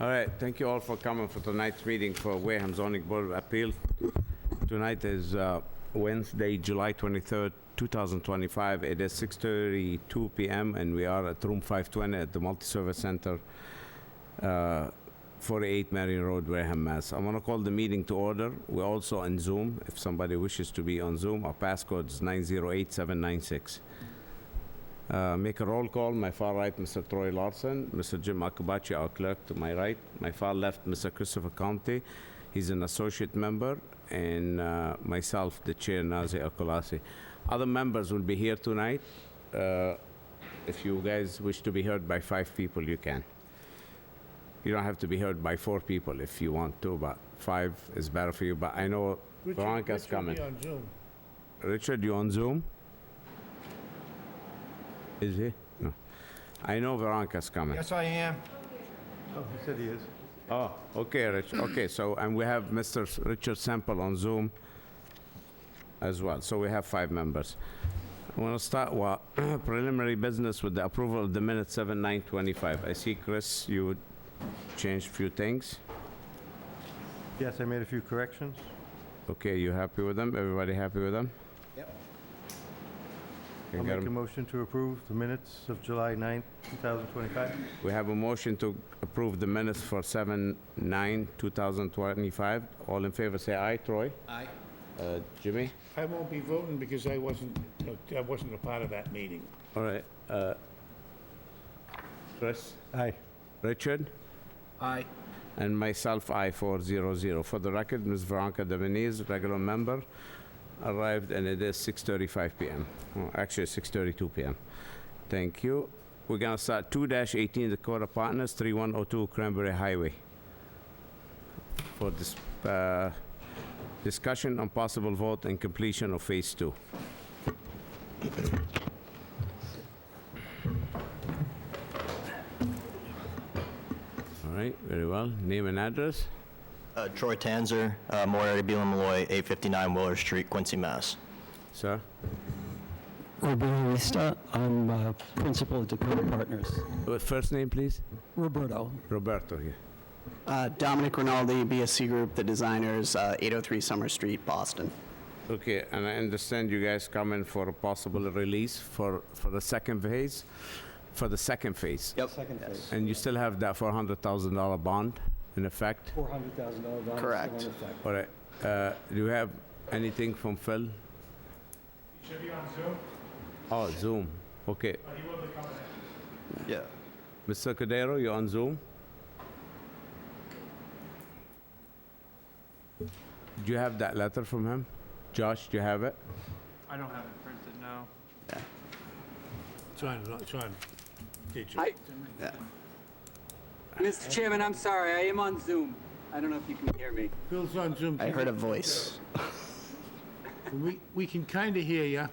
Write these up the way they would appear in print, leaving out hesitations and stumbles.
All right, thank you all for coming for tonight's meeting for Wareham Zoning Board of Appeal. Tonight is Wednesday, July 23rd, 2025. It is 6:32 p.m. and we are at room 520 at the Multi-Service Center, 48 Marion Road, Wareham, Mass. I'm gonna call the meeting to order. We're also on Zoom. If somebody wishes to be on Zoom, our passcode is 908796. Make a roll call. My far right, Mr. Troy Larson, Mr. Jim Akabachi, our clerk to my right. My far left, Mr. Christopher Conte, he's an associate member, and myself, the chair, Nazi Akolasi. Other members will be here tonight. If you guys wish to be heard by 5 people, you can. You don't have to be heard by 4 people if you want to, but 5 is better for you. But I know Veronica's coming. Richard will be on Zoom. Richard, you on Zoom? Is he? No. I know Veronica's coming. Yes, I am. Oh, he said he is. Oh, okay, Rich. Okay, so, and we have Mr. Richard Semple on Zoom as well. So we have 5 members. I want to start with preliminary business with the approval of the minutes 7/9/25. I see, Chris, you changed a few things. Yes, I made a few corrections. Okay, you happy with them? Everybody happy with them? Yep. Can I'll get make a 'em? motion to approve the minutes of July 9th, 2025. We have a motion to approve the minutes for 7/9/2025. All in favor, say aye. Troy? Aye. Jimmy? I won't be voting because I wasn't a part of that meeting. All right. Chris? Aye. Richard? Aye. And myself, I 400. For the record, Ms. Veronica Debonese, regular member, arrived, and it is 6:35 p.m. Oh, actually, 6:32 p.m. Thank you. We're gonna start 2-18 Dakota Partners, 3102 Cranberry Highway. For this discussion on possible vote and completion of Phase 2. All right, very well. Name and address? Troy Tanzer, Moriarty, Beal and Malloy, 859 Willard Street, Quincy, Mass. Sir? Roberto Rista, I'm principal at Dakota Partners. First name, please? Roberto. Roberto here. Dominic Rinaldi, BSC Group, the designers, 803 Summer Street, Boston. Okay, and I understand you guys coming for a possible release for the second phase? For the second phase? Yep. Second phase. And you still have that $400,000 bond in effect? $400,000 bond. Correct. Still in effect. All right, do you have anything from Phil? He should be on Zoom, Oh, Zoom, okay. but he will be coming in. Yeah. Mr. Cordero, you on Zoom? Do you have that letter from him? Josh, do you have it? I don't have it printed, no. It's on. Did you? Hi. Yeah. Mr. Chairman, I'm sorry, I am on Zoom. I don't know if you can hear me. Bill's on Zoom. I heard a voice. We can kind of hear you.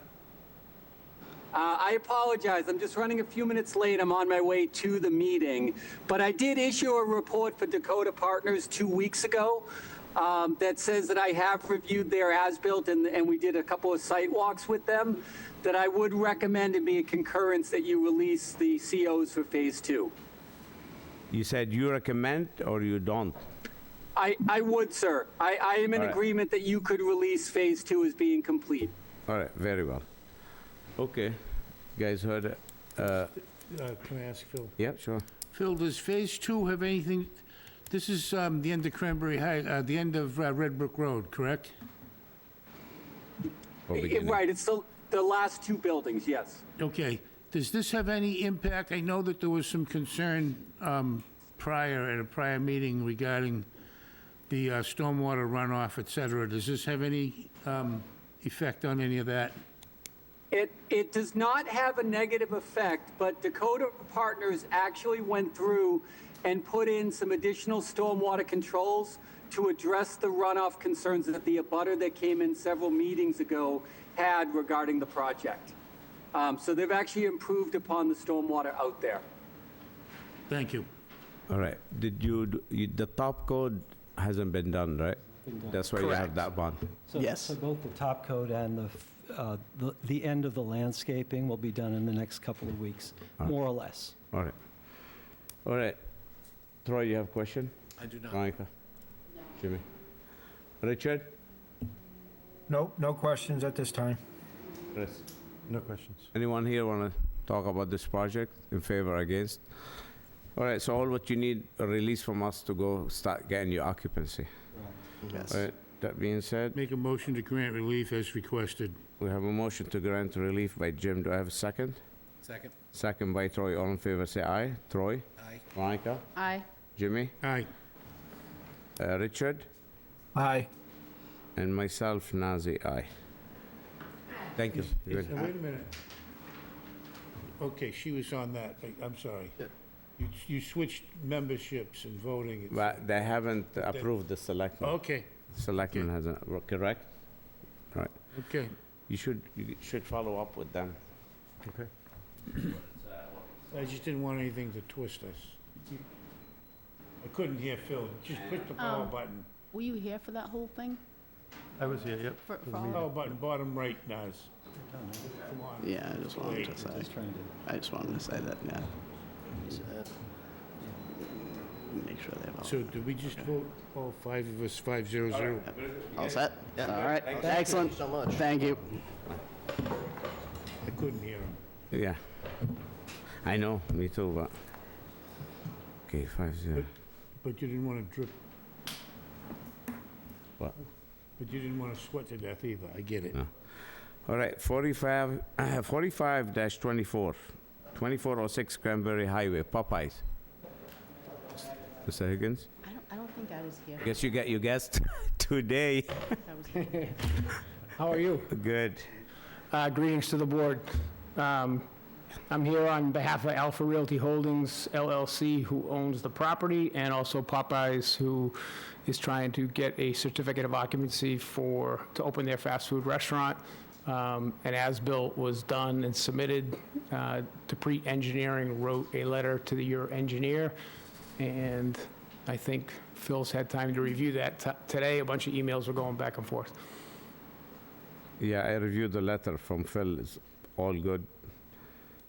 I apologize, I'm just running a few minutes late. I'm on my way to the meeting. But I did issue a report for Dakota Partners 2 weeks ago that says that I have reviewed their as-built and we did a couple of site walks with them, that I would recommend and be a concurrence that you release the COs for Phase 2. You said you recommend or you don't? I would, sir. I am in All right. agreement that you could release Phase 2 as being complete. All right, very well. Okay, you guys heard it? Can I ask Phil? Yeah, sure. Phil, does Phase 2 have anything, this is the end of Cranberry High, the end of Red Brook Road, correct? Or beginning. Right, it's the last 2 buildings, yes. Okay. Does this have any impact? I know that there was some concern at a prior meeting regarding the stormwater runoff, et cetera. Does this have any effect on any of that? It does not have a negative effect, but Dakota Partners actually went through and put in some additional stormwater controls to address the runoff concerns that the abutter that came in several meetings ago had regarding the project. So they've actually improved upon the stormwater out there. Thank you. All right, did the top code hasn't been done, right? That's why you have Correct. that bond. So, Yes. So both the top coat and the end of the landscaping will be done in the next couple of weeks, more or less. All right. All right. Troy, you have a question? I do not. Veronica? Jimmy? Richard? Nope, no questions at this time. Chris? No questions. Anyone here want to talk about this project, in favor or against? All right, so all what you need, a release from us to go start getting your occupancy. Yes. All right, that being said, Make a motion to grant relief as requested. we have a motion to grant relief by Jim. Do I have a second? Second. Second by Troy. All in favor, say aye. Troy? Aye. Veronica? Aye. Jimmy? Aye. Richard? Aye. And myself, Nazi, aye. Thank you. Good. Now, wait a minute. Okay, she was on that. I'm sorry. You switched memberships and voting. But they haven't approved the selectmen. Okay, Selectmen hasn't, correct? Right. okay. You should follow up with them. Okay. I just didn't want anything to twist us. I couldn't hear Phil. Just push the power button. Were you here for that whole thing? I was here, yep. For for the all- meeting. Power button, bottom right, Naz. Come on. Yeah, I just wanted to Wait. say, Just trying to, I just wanted to say that, yeah. Make sure they have all. So did we just vote, all five of us, 500? All set? All right, excellent. so much. Thank you. I couldn't hear him. Yeah. I know, me too, but. Okay, 5-0. But you didn't want to drip, What? but you didn't want to sweat to death either. I get it. No. All right, 45-24, 2406 Cranberry Highway, Popeyes. Mr. Higgins? I don't think I was here. Guess you get your guest today. I was here. How are you? Good. Greetings to the board. I'm here on behalf of Alpha Realty Holdings LLC, who owns the property, and also Popeyes, who is trying to get a certificate of occupancy to open their fast food restaurant. An as-built was done and submitted to Pre-Engineering, wrote a letter to your engineer, and I think Phil's had time to review that today. A bunch of emails were going back and forth. Yeah, I reviewed the letter from Phil, it's all good.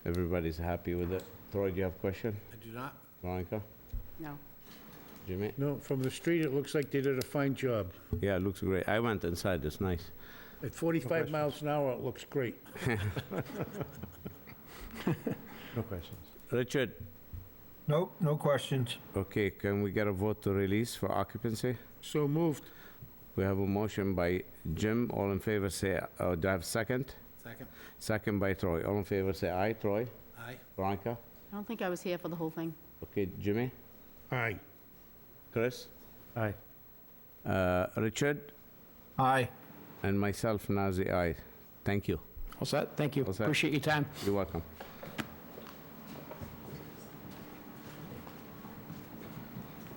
Everybody's happy with it. Troy, do you have a question? I do not. Veronica? No. Jimmy? No, from the street, it looks like they did a fine job. Yeah, it looks great. I went inside, it's nice. At 45 miles an hour, it looks great. No questions. Richard? Nope, no questions. Okay, can we get a vote to release for occupancy? So moved. We have a motion by Jim. All in favor say, do I have a second? Second. Second by Troy. All in favor say aye. Troy? Aye. Veronica? I don't think I was here for the whole thing. Okay, Jimmy? Aye. Chris? Aye. Richard? Aye. And myself, Nazi, aye. Thank you. All set? Thank you. All set. Appreciate your time. You're welcome.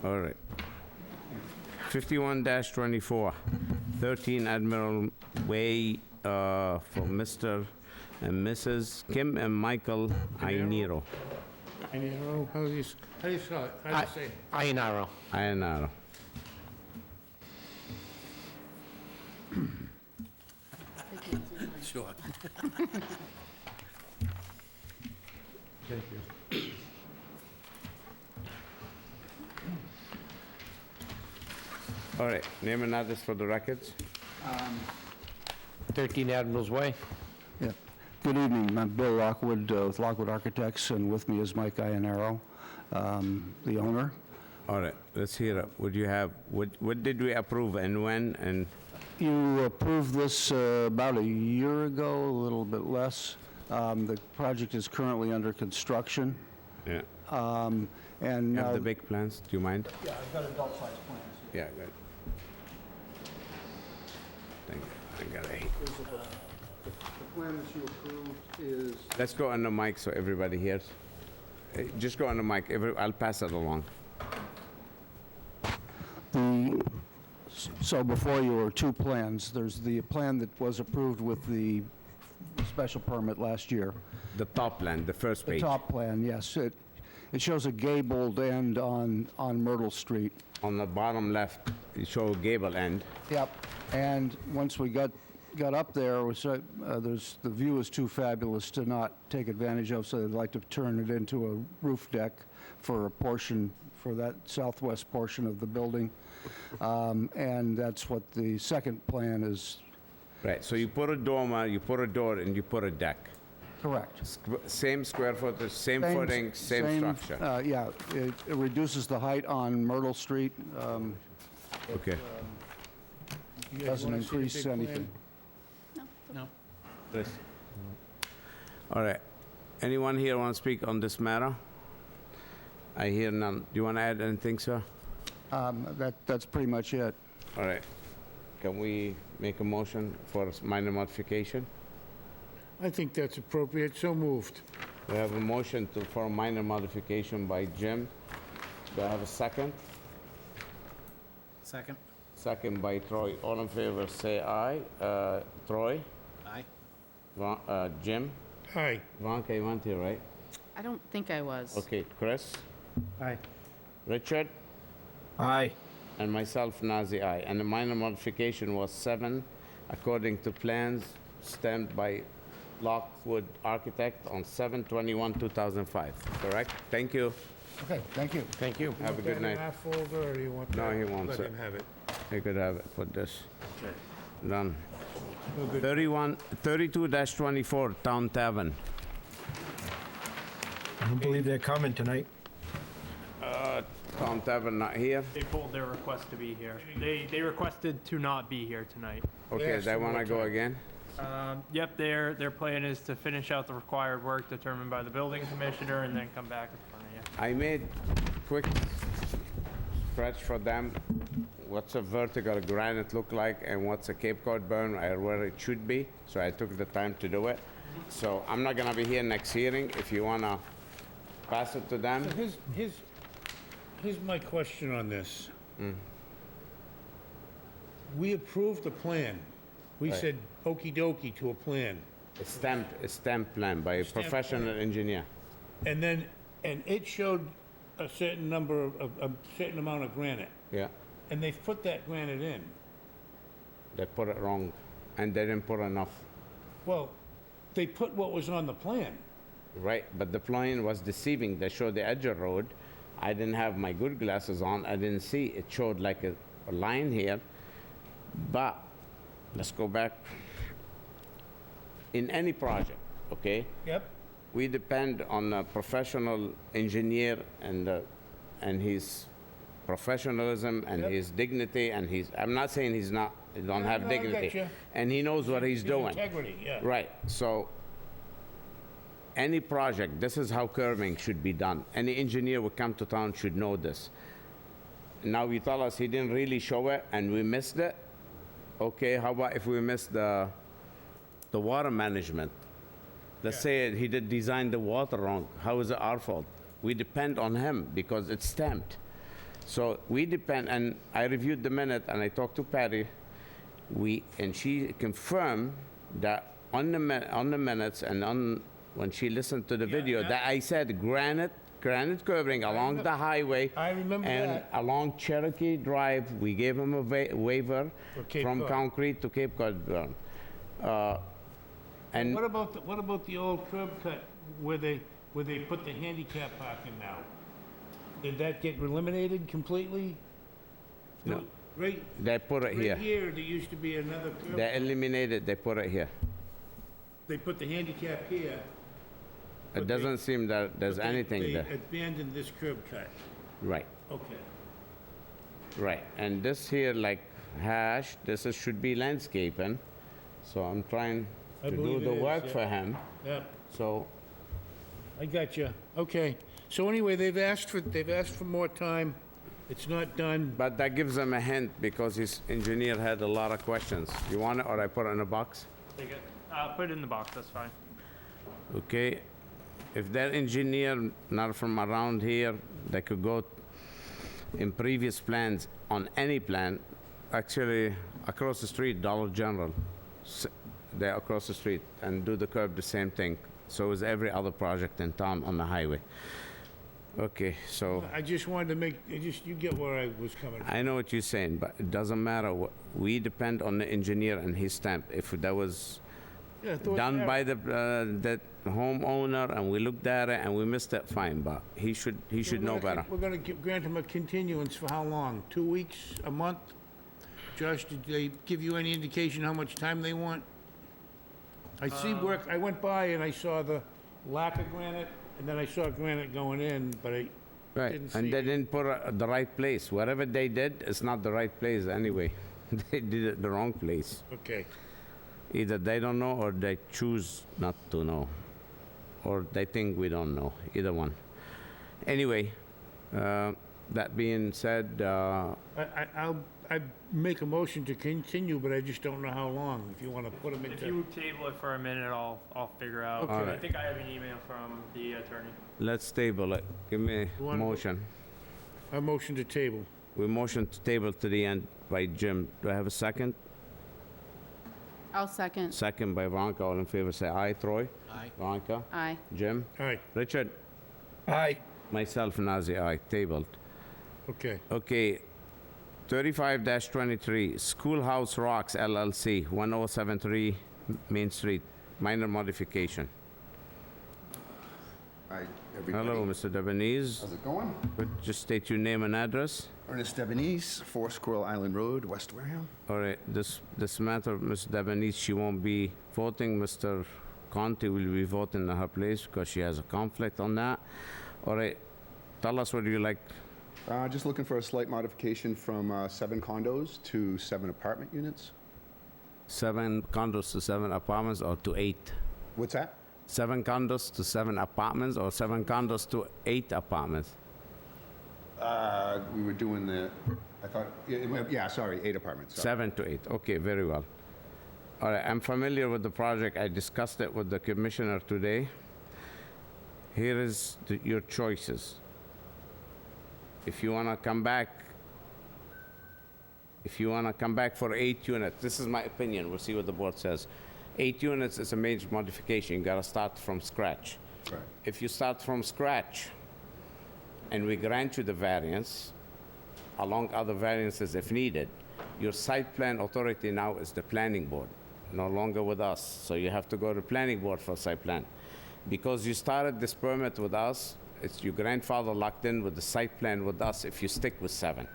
All right. 51-24, 13 Admiral Way, for Mr. and Mrs. Kim and Michael Ainiro. How do you spell it? How do you say it? Ayenaro. Ayanaro. Sure. Thank you. 'Name and address for the records. 13 Admirals Way. Yeah. Good evening. I'm Bill Lockwood with Lockwood Architects, and with me is Mike Iannaro, the owner. All right, let's hear it. What did we approve and when and? You approved this about a year ago, a little bit less. The project is currently under construction. Yeah. And You have the big plans, do you mind? Yeah, I've got adult-sized plans. Yeah, good. Thank you. I got it. The plan that you approved is... Let's go on the mic so everybody hears. Just go on the mic, I'll pass it along. So before you are two plans. There's the plan that was approved with the special permit last year. The top plan, the first The page. top plan, yes. It shows a gabled end on Myrtle Street. On the bottom left, you show gable end. Yep. And once we got up there, the view is too fabulous to not take advantage of, so they'd like to turn it into a roof deck for a portion for that southwest portion of the building. And that's what the second plan is. Right, so you put a dormer, you put a door, and you put a deck. Correct. Same square footage, same footing, same structure. Yeah, it reduces the height on Myrtle Street. Okay. You guys Doesn't wanna see the increase big plan? anything. No? Chris? All right. Anyone here want to speak on this matter? I hear none. Do you want to add anything, sir? That's pretty much it. All right. Can we make a motion for a minor modification? I think that's appropriate, so moved. We have a motion for a minor modification by Jim. Do I have a second? Second. Second by Troy. All in favor, say aye. Troy? Aye. Jim? Aye. Vanka, you weren't here, right? I don't think I was. Okay, Chris? Aye. Richard? Aye. And myself, Nazi, aye. And the minor modification was 7, according to plans stamped by Lockwood Architect on 7/21/2005, correct? Thank you. Okay, thank you. Thank you. Have a good night. Want that in our folder, or do you want that? No, he wants Let it. him have it. You could have it for this. Done. 32-24, Town Tavern. I don't believe they're coming tonight. Town Tavern not here? They pulled their request to be here. They requested to not be here tonight. Okay, asked they for want to more go time. again? Yep, their plan is to finish out the required work determined by the building commissioner and then come back in front of you. I made quick scratch for them. What's a vertical granite look like and what's a Cape Cod burn where it should be. So I took the time to do it. So I'm not gonna be here next hearing. If you wanna pass it to them. So here's my question on this. We approved the plan. We Right. said okey dokey to a plan. A stamped plan by a Stamped professional plan. engineer. And it showed a certain number a certain amount of granite. Yeah, And they've put that granite in. they put it wrong and they didn't put enough. Well, they put what was on the plan. Right, but the plan was deceiving. They showed the edge of road. I didn't have my good glasses on. I didn't see. It showed like a line here. But let's go back. In any project, okay, Yep. we depend on a professional engineer and his professionalism and Yep. his dignity and I'm not saying he don't have no, I dignity. gotcha. And he knows what he's doing. Integrity, yeah. Right, so any project, this is how curving should be done. Any engineer who come to town should know this. Now you tell us he didn't really show it and we missed it. Okay, how about if we missed the water management? Let's say he did design the water wrong. How is it our fault? We depend on him because it's stamped. So we depend, and I reviewed the minute and I talked to Patty. And she confirmed that on the minutes and when she listened to the video, that I said granite curving along the highway. I remember and that. along Cherokee Drive, we gave him a waiver For Cape from Cod. concrete to Cape Cod burn. And What about the old curb cut where they put the handicap parking now? Did that get eliminated completely? No. Right, they put it right here. here, there used to be another curb. They eliminated, they put it here. They put the handicap here. It doesn't seem that there's but anything they there. abandoned this curb cut. Right, Okay. right. And this here, like hash, should be landscaping. So I'm trying I to do believe the it is, work yeah. for him. Yep, So I got you. Okay. So anyway, they've asked for more time. It's not done. but that gives him a hint because his engineer had a lot of questions. You want it or I put it in a box? Take it. Put it in the box, that's fine. Okay, if that engineer not from around here, they could go in previous plans, on any plan, actually, across the street, Dollar General, they're across the street, and do the curb the same thing. So is every other project in town on the highway. Okay, so, I just wanted to you get where I was coming from. I know what you're saying, but it doesn't matter. We depend on the engineer and his stamp. If that was Yeah, I thought done that- by the homeowner, and we looked at it, and we missed it, fine, but he should know better. We're gonna grant him a continuance for how long? 2 weeks, a month? Josh, did they give you any indication how much time they want? I see work, I went by and I saw the lack of granite, and then I saw granite going in, but I Right, didn't see... and they didn't put it at the right place. Whatever they did, it's not the right place anyway. They did it the wrong place. Okay. Either they don't know, or they choose not to know. Or they think we don't know, either one. Anyway, that being said, I'd make a motion to continue, but I just don't know how long, if you wanna put them If into... you table it for a minute, I'll figure out. Okay. I think I have an email from the attorney. let's table it. Give me a You wanna- motion. A motion to table. We motion to table to the end by Jim. Do I have a second? I'll second. Second by Veronica. All in favor, say aye. Troy? Aye. Veronica? Aye. Jim? All right, Richard? Aye. Myself, Nazir, aye. Tabled. okay. Okay, 35-23, Schoolhouse Rocks LLC, 1073 Main Street, minor modification. Hi, everybody. Hello, Mr. Debonese. How's it going? Just state your name and address. Ernest Debonese, 4 Squirrel Island Road, West Wareham. All right, this matter, Ms. Debonese, she won't be voting. Mr. Conti will be voting in her place because she has a conflict on that. All right, tell us what you like. Just looking for a slight modification from 7 condos to 7 apartment units. 7 condos to 7 apartments, or to 8? What's that? 7 condos to 7 apartments, or 7 condos to 8 apartments? We were doing the, I thought, yeah, sorry, 8 apartments. Sorry. 7 to 8, okay, very well. All right, I'm familiar with the project. I discussed it with the commissioner today. Here is your choices. If you wanna come back for 8 units, this is my opinion, we'll see what the board says. 8 units is a major modification, you gotta start from scratch. Right. If you start from scratch, and we grant you the variance, along other variances if needed, your site plan authority now is the planning board, no longer with us. So you have to go to planning board for site plan. Because you started this permit with us, it's your grandfather locked in with the site plan with us if you stick with 7.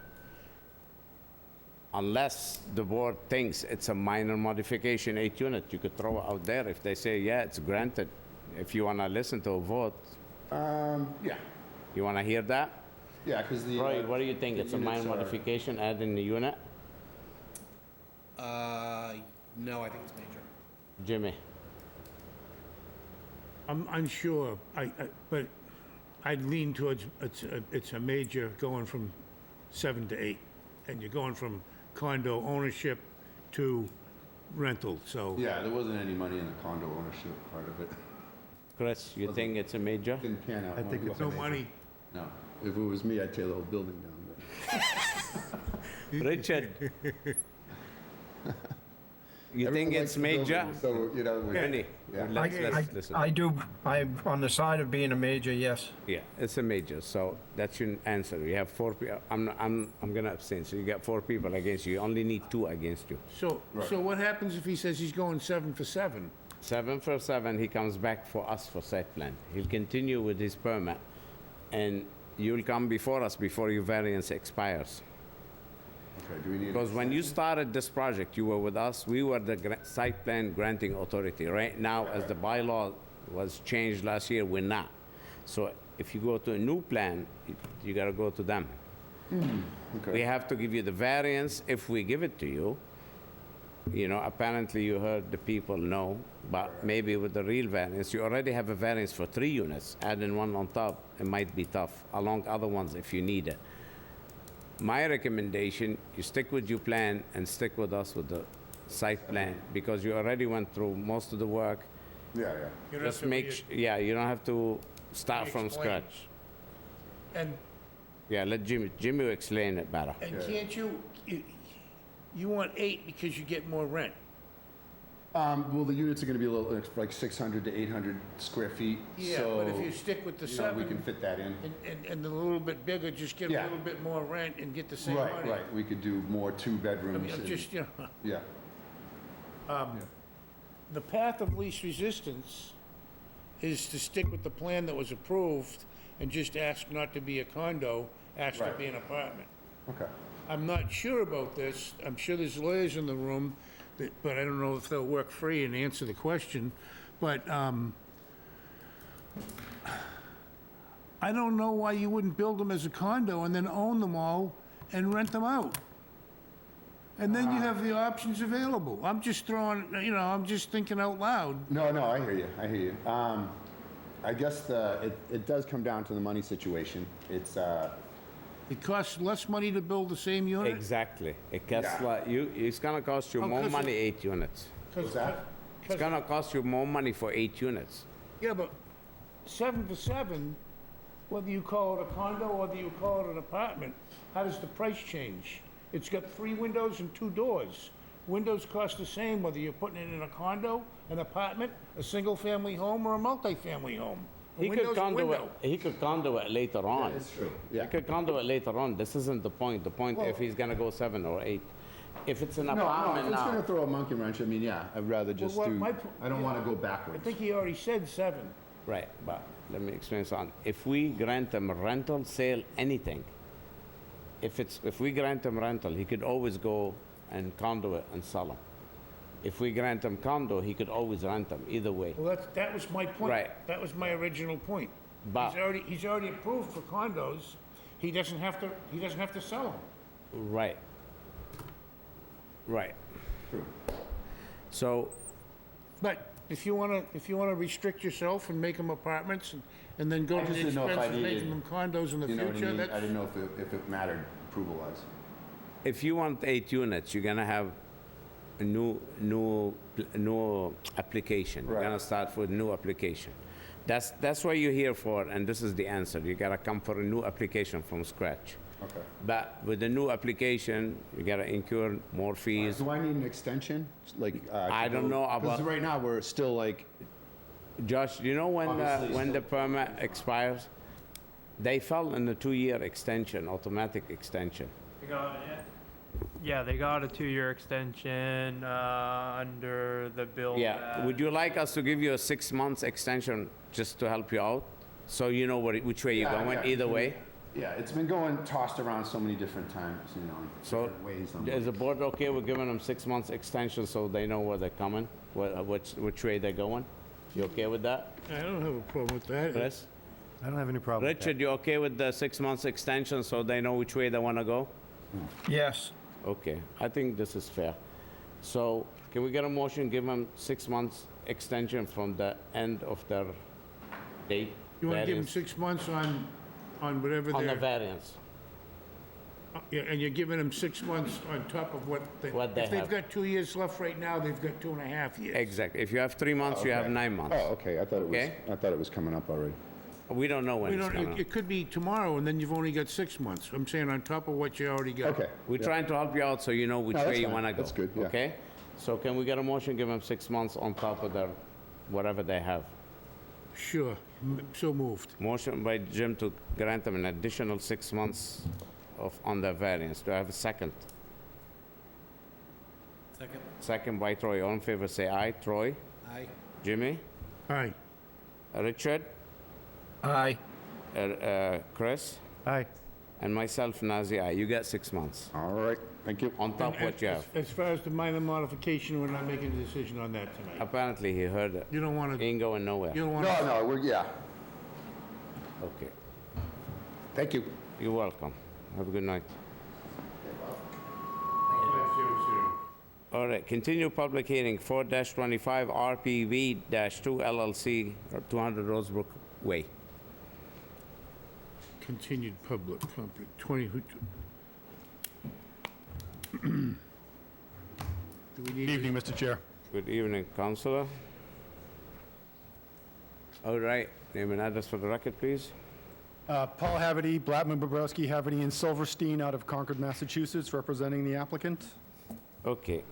Unless the board thinks it's a minor modification, 8 unit, you could throw it out there. If they say, yeah, it's granted, if you wanna listen to a vote, Yeah, you wanna hear that? yeah, because the... Roy, what do you think? the It's a minor units are- modification, adding the unit? No, I think it's major. Jimmy? I'm unsure, but I'd lean towards, it's a major going from 7 to 8, and you're going from condo ownership to rental, so... Yeah, there wasn't any money in the condo ownership part of it. Chris, you think it's a major? Didn't pan out. I think it's No money. No, if it was me, I'd tear the whole building down. Richard? You think Everyone it's likes the major? building, So, you know, Vinny, Yeah. let's listen. I do, I'm on the side of being a major, yes. Yeah, it's a major, so that's your answer. You have 4 people, I'm gonna abstain, so you got 4 people against you. You only need 2 against you. So what happens if he says he's going 7 for 7? 7 for 7, he comes back for us for site plan. He'll continue with his permit, and you'll come before us before your variance expires. Okay, do we need... Because when you started this project, you were with us, we were the site plan granting authority. Right now, as the bylaw was changed last year, we're not. So if you go to a new plan, you gotta go to them. Okay. We have to give you the variance if we give it to you. You know, apparently you heard the people know, but maybe with the real variance, you already have a variance for 3 units. Adding 1 on top, it might be tough, along other ones if you need it. My recommendation, you stick with your plan and stick with us with the site plan, because you already went through most of the work. Yeah, yeah. You don't have Just to make, yeah, you don't have to start from Re-explain. scratch. And Yeah, let Jimmy explain it better. can't you want 8 because you get more rent? Well, the units are gonna be a little, like 600 to 800 square feet, Yeah, so... but if you stick with the you know, we 7, can fit that in. and a little bit bigger, just get a Yeah. little bit more rent and get the same Right, money. right, we could do more 2 I bedrooms. mean, I'm and- just, Yeah, the path of least resistance is to stick with the plan that was approved and just ask not to be a condo, ask to Right. be an apartment. Okay. I'm not sure about this. I'm sure there's lawyers in the room, but I don't know if they'll work free and answer the question. But I don't know why you wouldn't build them as a condo and then own them all and rent them out. And then you have the options available. I'm just throwing, I'm just thinking out loud. No, I hear you, I hear you. I guess it does come down to the money situation. It's, It costs less money to build the same unit? Exactly. It costs Yeah. like, it's gonna cost you Oh, more 'cause money, it- 8 units. What's that? It's gonna cost you more money for 8 units. Yeah, but 7 for 7, whether you call it a condo or whether you call it an apartment, how does the price change? It's got 3 windows and 2 doors. Windows cost the same whether you're putting it in a condo, an apartment, a single-family home, or a multifamily home. A He window's could a condo window. it, he could condo it later on. it's true. He Yeah. could condo it later on. This isn't the point. The point if he's gonna go 7 or 8. If it's an No, apartment if it's gonna now, throw a monkey wrench, I mean, yeah, I'd rather just what do, my I don't wanna go I backwards. think he already said 7. right, but let me explain something. If we grant him rental, sale, anything, if we grant him rental, he could always go and condo it and sell them. If we grant him condo, he could always rent them, either way. Well, that was my point. Right. That was my original point. But- He's already approved for condos. He doesn't have to sell them. Right. Right. So, But if you wanna restrict yourself and make them apartments and then go I to just the didn't know if expense I of making needed- them condos in the You know what I future, mean? I that's, didn't know if it mattered approval-wise. if you want 8 units, you're gonna have a new application. You're Right. gonna start with new application. That's what you're here for, and this is the answer. You gotta come for a new application from scratch. Okay. But with the new application, you gotta incur more fees. Do I need an extension? Like, I don't know Because about- right now, we're still like, Josh, do you know Obviously, when the permit expires? They fell in the 2-year extension, automatic extension. They got, yeah, they got a 2-year extension under the bill. Yeah, would you like us to give you a 6 months extension just to help you out? So you know which way you're Yeah, going, yeah, either way? yeah, it's been going, tossed around so many different times, in So, different ways. I'm is the board okay with giving them 6 months extension so they know where they're coming, which way they're going? You okay with that, I don't have a problem with that. Chris? I don't have any problem with that. Richard, you okay with the 6 months extension so they know which way they want to go? Yes. Okay, I think this is fair. So, can we get a motion, give them 6 months extension from the end of their date? You wanna give them variance? 6 months on whatever On the they're, variance. yeah, and you're giving them 6 months on top of what they... What they If they've have. got 2 years left right now, they've got 2.5 years. Exactly. If you have 3 months, you have Okay. 9 months. Oh, okay, I thought Okay. it was coming up already. We don't know when We it's don't, coming. it could be tomorrow, and then you've only got 6 months. I'm saying on top of what you already got. Okay. We're trying to help you out so you know which No, that's way you fine. want to go. That's good, yeah. Okay? So can we get a motion, give them 6 months on top of their, whatever they have? Sure, so moved. Motion by Jim to grant them an additional 6 months on their variance. Do I have a second? Second. Second by Troy. All in favor, say aye. Troy? Aye. Jimmy? Aye. Richard? Aye. Chris? Aye. And myself, Nazir, aye. You get 6 months All right, thank you. on top of what you have. As far as the minor modification, we're not making a decision on that tonight. Apparently, he heard it. You don't want to, Ain't going nowhere. you don't want No, to... no, yeah, Okay. thank you. You're welcome. Have a good night. All right, continue public hearing, 4-25 RPV-2 LLC, 200 Rosebrook Way. Continued public, 20... Do we need... Evening, Mr. Chair. Good evening, Counselor. All right, name and address for the record, please. Paul Haverty, Blattman, Bobrowski, Haverty, and Silverstein out of Concord, Massachusetts, representing the applicant. Okay.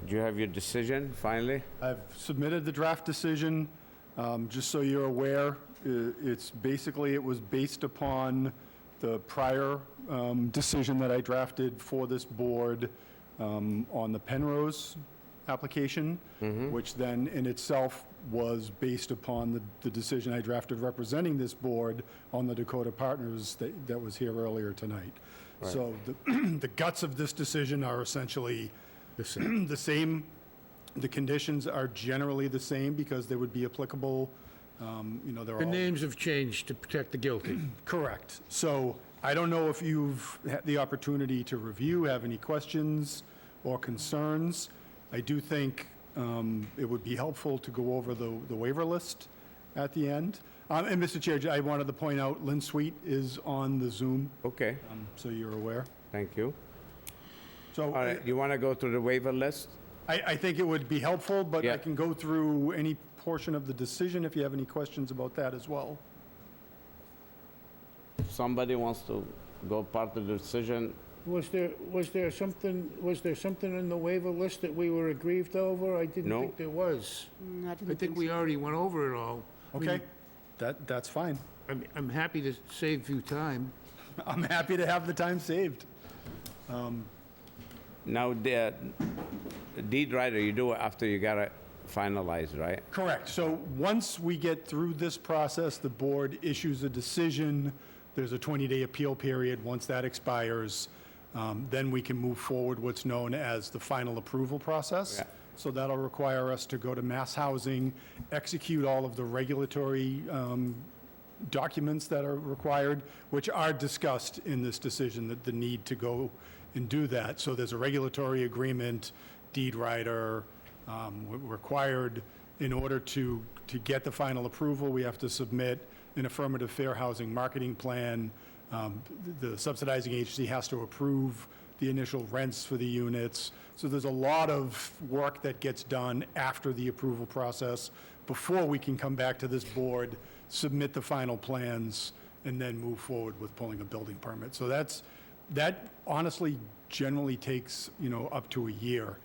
Do you have your decision, finally? I've submitted the draft decision. Just so you're aware, it's basically, it was based upon the prior decision that I drafted for this board on the Penrose application, which then in itself was based upon the decision I drafted representing this board on the Dakota Partners that was here earlier tonight. So the guts of this decision are essentially the same. The conditions are generally the same because they would be applicable, they're all... The names have changed to protect the guilty. Correct. So I don't know if you've had the opportunity to review, have any questions or concerns. I do think it would be helpful to go over the waiver list at the end. And Mr. Chair, I wanted to point out Lynn Sweet is on the Zoom, Okay, so you're aware. thank you. So All right, you want to go through the waiver list? I think it would be helpful, but Yeah. I can go through any portion of the decision if you have any questions about that as well. If somebody wants to go part of the decision, Was there something in the waiver list that we were aggrieved over? I didn't No. think there was. I I didn't think we already went over it all. Okay? That's fine. I'm happy to save you time. I'm happy to have the time saved. now the deed writer, you do it after you got it finalized, right? Correct. So once we get through this process, the board issues a decision. There's a 20-day appeal period. Once that expires, then we can move forward what's known as the final approval process. Yeah. So that'll require us to go to Mass Housing, execute all of the regulatory documents that are required, which are discussed in this decision, that the need to go and do that. So there's a regulatory agreement, deed writer, required in order to get the final approval. We have to submit an affirmative fair housing marketing plan. The subsidizing agency has to approve the initial rents for the units. So there's a lot of work that gets done after the approval process before we can come back to this board, submit the final plans, and then move forward with pulling a building permit. So that honestly generally takes, up to a year,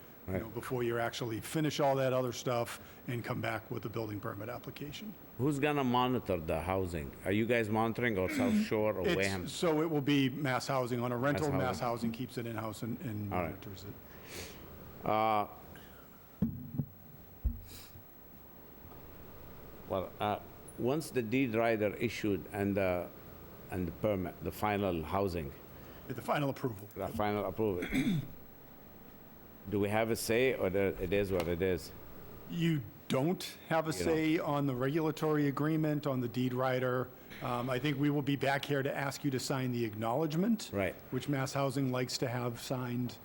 before you actually finish all that other stuff and come back with a building permit application. Who's gonna monitor the housing? Are you guys monitoring, or South Shore, or Wareham? So it will be Mass Housing. On a rental, Mass Mass Housing. Housing keeps it in-house and All right. monitors it. Once the deed writer issued and the permit, the final housing, The final approval. the final approval, do we have a say, or it is what it is? You don't have a You say on the regulatory agreement, on the deed writer. I think we will be back here to ask you to sign the acknowledgement. Right. Which Mass Housing likes to have signed.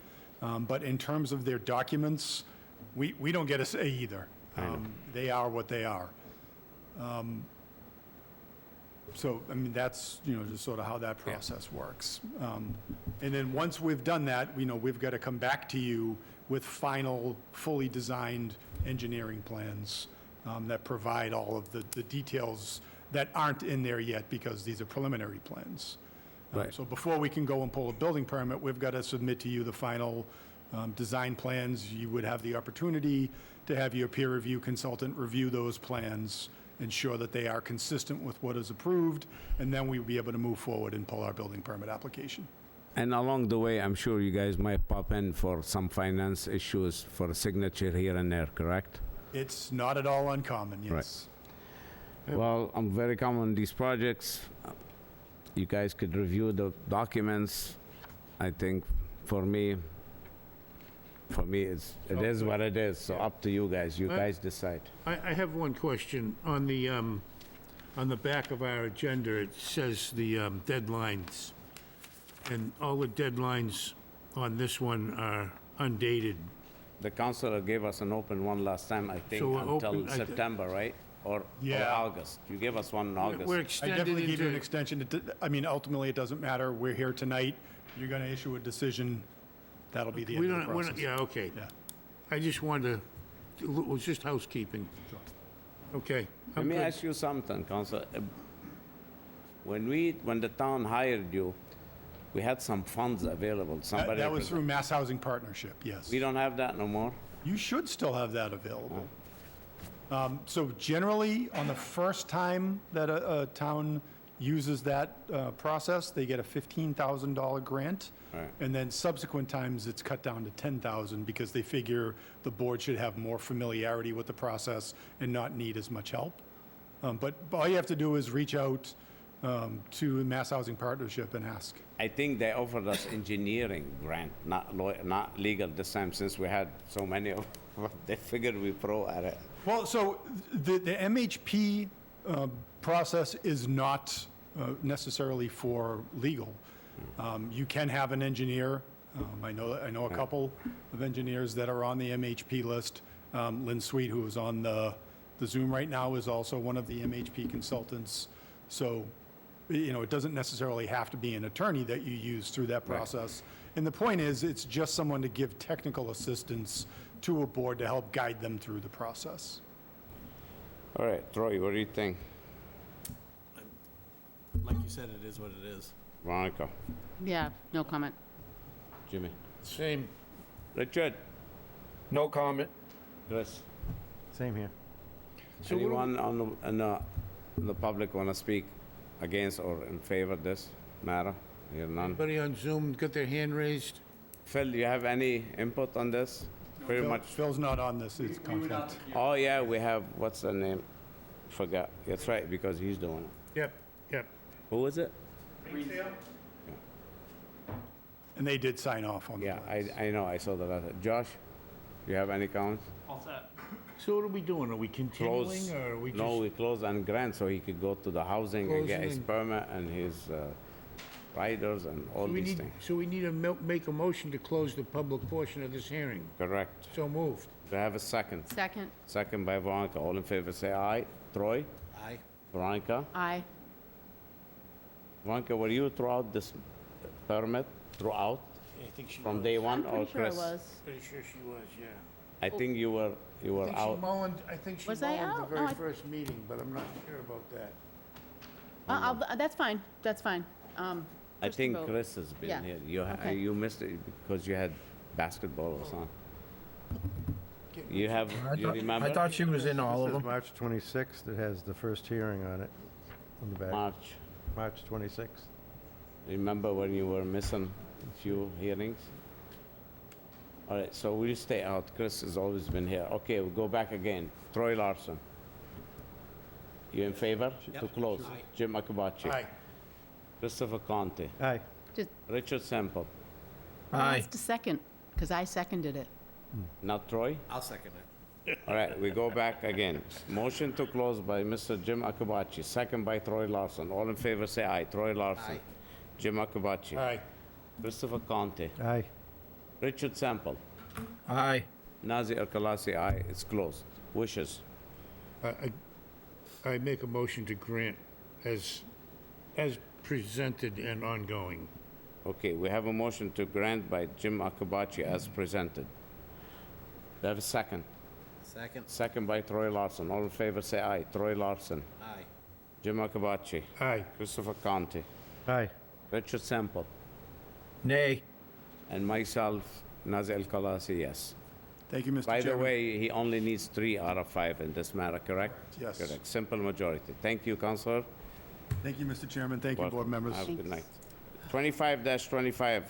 But in terms of their documents, we don't get a say either. They are what they are. So, that's, just sort of how that process works. And then once we've done that, we've got to come back to you with final, fully designed engineering plans that provide all of the details that aren't in there yet because these are preliminary plans. Right. So before we can go and pull a building permit, we've got to submit to you the final design plans. You would have the opportunity to have your peer review consultant review those plans, ensure that they are consistent with what is approved, and then we'll be able to move forward and pull our building permit application. And along the way, I'm sure you guys might pop in for some finance issues for a signature here and there, correct? It's not at all uncommon, yes. Well, I'm very common on these projects. You guys could review the documents. I think for me, it is what it is, so up to you guys. You guys decide. I have one question. On the back of our agenda, it says the deadlines, and all the deadlines on this one are undated. The counselor gave us an open one last time, I think, So we're until open- September, right? Or Yeah. August. You gave us one in August. We're I extended definitely gave you an into, extension. Ultimately, it doesn't matter. We're here tonight. You're going to issue a decision. That'll be the end of the process. yeah, okay. Yeah. I just wanted to, it was just housekeeping. Okay. Let I'm me good. ask you something, Counselor. When the town hired you, we had some funds available. Somebody That was through Mass Housing Partnership, yes. We don't have that no more? You should still have that available. So generally, on the first time that a town uses that process, they get a $15,000 grant. Right. And then subsequent times, it's cut down to 10,000 because they figure the board should have more familiarity with the process and not need as much help. But all you have to do is reach out to Mass Housing Partnership and ask. I think they offered us engineering grant, not legal this time, since we had so many of them. They figured we pro at it. Well, so the MHP process is not necessarily for legal. You can have an engineer. I know a couple of engineers that are on the MHP list. Lynn Sweet, who is on the Zoom right now, is also one of the MHP consultants. So, it doesn't necessarily have to be an attorney that you use through that process. And the point is, it's just someone to give technical assistance to a board to help guide them through the process. All right, Troy, what do you think? Like you said, it is what it is. Veronica, Yeah, no comment. Jimmy, Same. Richard, No comment. Chris. Same here. So what do Anyone in the public want to speak against or in favor of this matter? Here, none. Anybody on Zoom got their hand raised? Phil, you have any input on this? Pretty much. Phil's not on this, it's conflict. Oh, yeah, we have, what's the name? Forgot. That's right, because he's doing it. Yep, yep. Who is it? And they did sign off on the Yeah, plans. I know, I saw the letter. Josh, you have any comments? All set. So what are we doing? Are we continuing Close. or are we just? No, we close on grant so he could go to the housing and get Closing his and- permit and his riders and all So we these need, things. so we need to make a motion to close the public portion of this hearing. Correct. So moved. Do I have a second? Second. Second by Veronica. All in favor, say aye. Troy? Aye. Veronica? Aye. Veronica, were you throughout this permit, throughout, I think she from was. day one, I'm or pretty sure I Chris? was. Pretty sure she was, yeah. I think you were out. I think she Was I mulled out? the Oh, very I- first meeting, but I'm not sure about that. That's fine, that's fine. I Just think vote. Chris has been Yeah. here. Okay. You missed it because you had basketball or something. You remember? I thought she was in all This of is them. March 26th, it has the first hearing on it, on the back. March. March 26th. Remember when you were missing a few hearings? All right, so we'll stay out. Chris has always been here. Okay, we'll go back again. Troy Larson. You in favor to close? Aye. Jim Akabachi. Aye. Christopher Conte. Aye. Just, Richard Semple. Aye. just a second, because I seconded it. Not Troy? I'll second it. All right, we go back again. Motion to close by Mr. Jim Akabachi, second by Troy Larson. All in favor, say aye. Troy Larson. Aye. Jim Akabachi. Aye. Christopher Conte. Aye. Richard Sample. Aye. Nazi Al-Khalasi, aye. It's closed. Wishes. I make a motion to grant as presented and ongoing. Okay, we have a motion to grant by Jim Akabachi as presented. Do I have a second? Second. Second by Troy Larson. All in favor, say aye. Troy Larson. Aye. Jim Akabachi. Aye. Christopher Conte. Aye. Richard Sample. Nay. And myself, Nazi Al-Khalasi, yes. Thank you, Mr. By the Chairman. way, he only needs 3 out of 5 in this matter, correct? Yes. Correct. Simple majority. Thank you, Counselor. Thank you, Mr. Chairman. Thank you, board members. Have a good night. 25-25,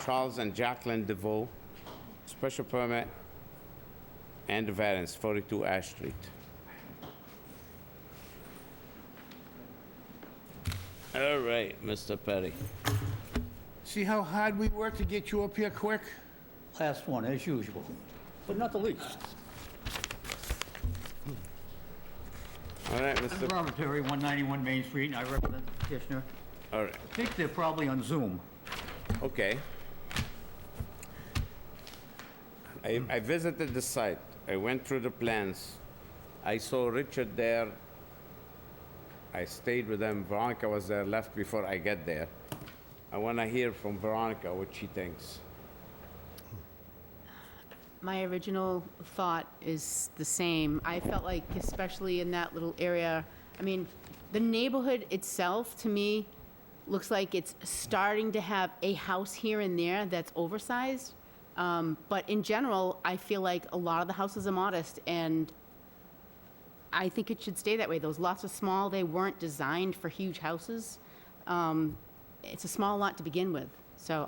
Charles and Jacqueline DeVoe, special permit and variance, 42 Ash Street. All right, Mr. Perry. See how hard we work to get you up here quick? Last one, as usual, but not the least. All right, I'm Mr. Robert Perry, 191 Main Street, and I represent the petitioner. All right, I think they're probably on Zoom. okay. I visited the site. I went through the plans. I saw Richard there. I stayed with them. Veronica was there, left before I get there. I want to hear from Veronica what she thinks. My original thought is the same. I felt like, especially in that little area, I mean, the neighborhood itself, to me, looks like it's starting to have a house here and there that's oversized. But in general, I feel like a lot of the houses are modest, and I think it should stay that way. Those lots are small, they weren't designed for huge houses. It's a small lot to begin with, so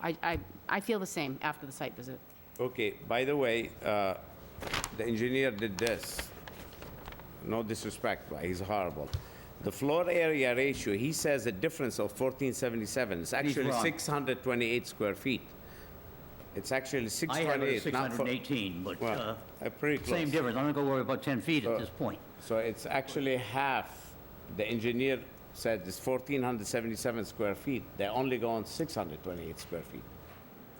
I feel the same after the site visit. Okay, by the way, the engineer did this. No disrespect, but he's horrible. The floor area ratio, he says a difference of 1477. It's actually wrong. 628 square feet. It's actually I have it 628, at not 618, but well, pretty close. same difference. I'm not going to worry about 10 feet at this point. So it's actually half. The engineer said it's 1,477 square feet. They're only going 628 square feet.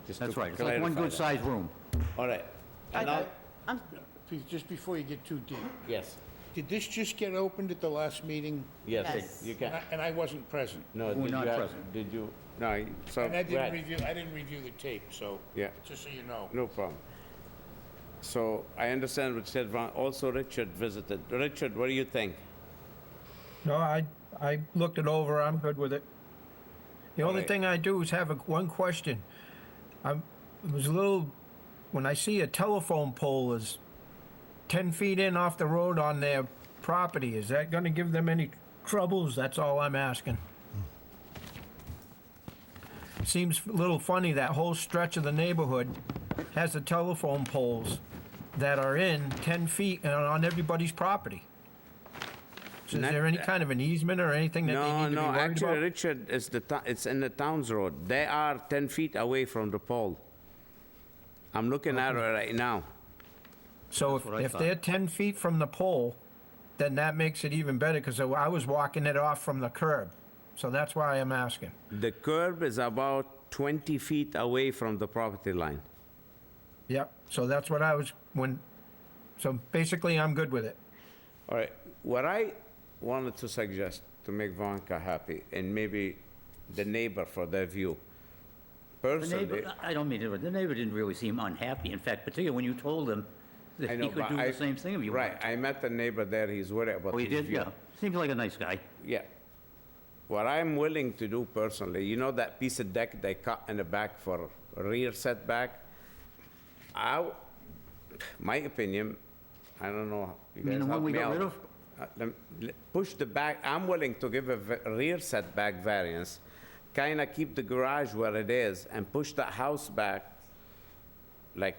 Just That's to right. It's like one clarify that. good-sized room. All right. And now, Please, just before you get too deep, yes, did this just get opened at the last meeting? yes, Yes. you can. And I wasn't present. No, We're did not you have- present. Did you? No, so, And I go ahead. didn't review the tape, so, Yeah. just so you know. No problem. So I understand what you said, Ron. Also, Richard visited. Richard, what do you think? No, I looked it over, I'm good with it. The only Alright. thing I do is have one question. It was a little, when I see a telephone pole is 10 feet in off the road on their property, is that gonna give them any troubles? That's all I'm asking. Seems a little funny, that whole stretch of the neighborhood has the telephone poles that are in 10 feet and on everybody's property. So is Not- there any kind of an easement or anything that they No, need to be no, worried actually, about? Richard, it's in the town's road. They are 10 feet away from the pole. I'm looking at it right now. So That's what I if thought. they're 10 feet from the pole, then that makes it even better, because I was walking it off from the curb. So that's why I'm asking. The curb is about 20 feet away from the property line. Yep, so that's what I was, so basically, I'm good with it. All right, what I wanted to suggest to make Vanka happy, and maybe the neighbor for their view. The Personally, neighbor, I don't mean to, the neighbor didn't really seem unhappy. In fact, particularly when you told him that I he know, could but do the same thing if you Right, wanted. I met the neighbor there, he's worried about Oh, he his did? view. Yeah. Seems like a nice guy. Yeah. What I'm willing to do personally, you know that piece of deck they cut in the back for rear setback? My opinion, I don't know, you You mean guys the one help we me got out. rid of? Push the back, I'm willing to give a rear setback variance, kinda keep the garage where it is, and push the house back, like,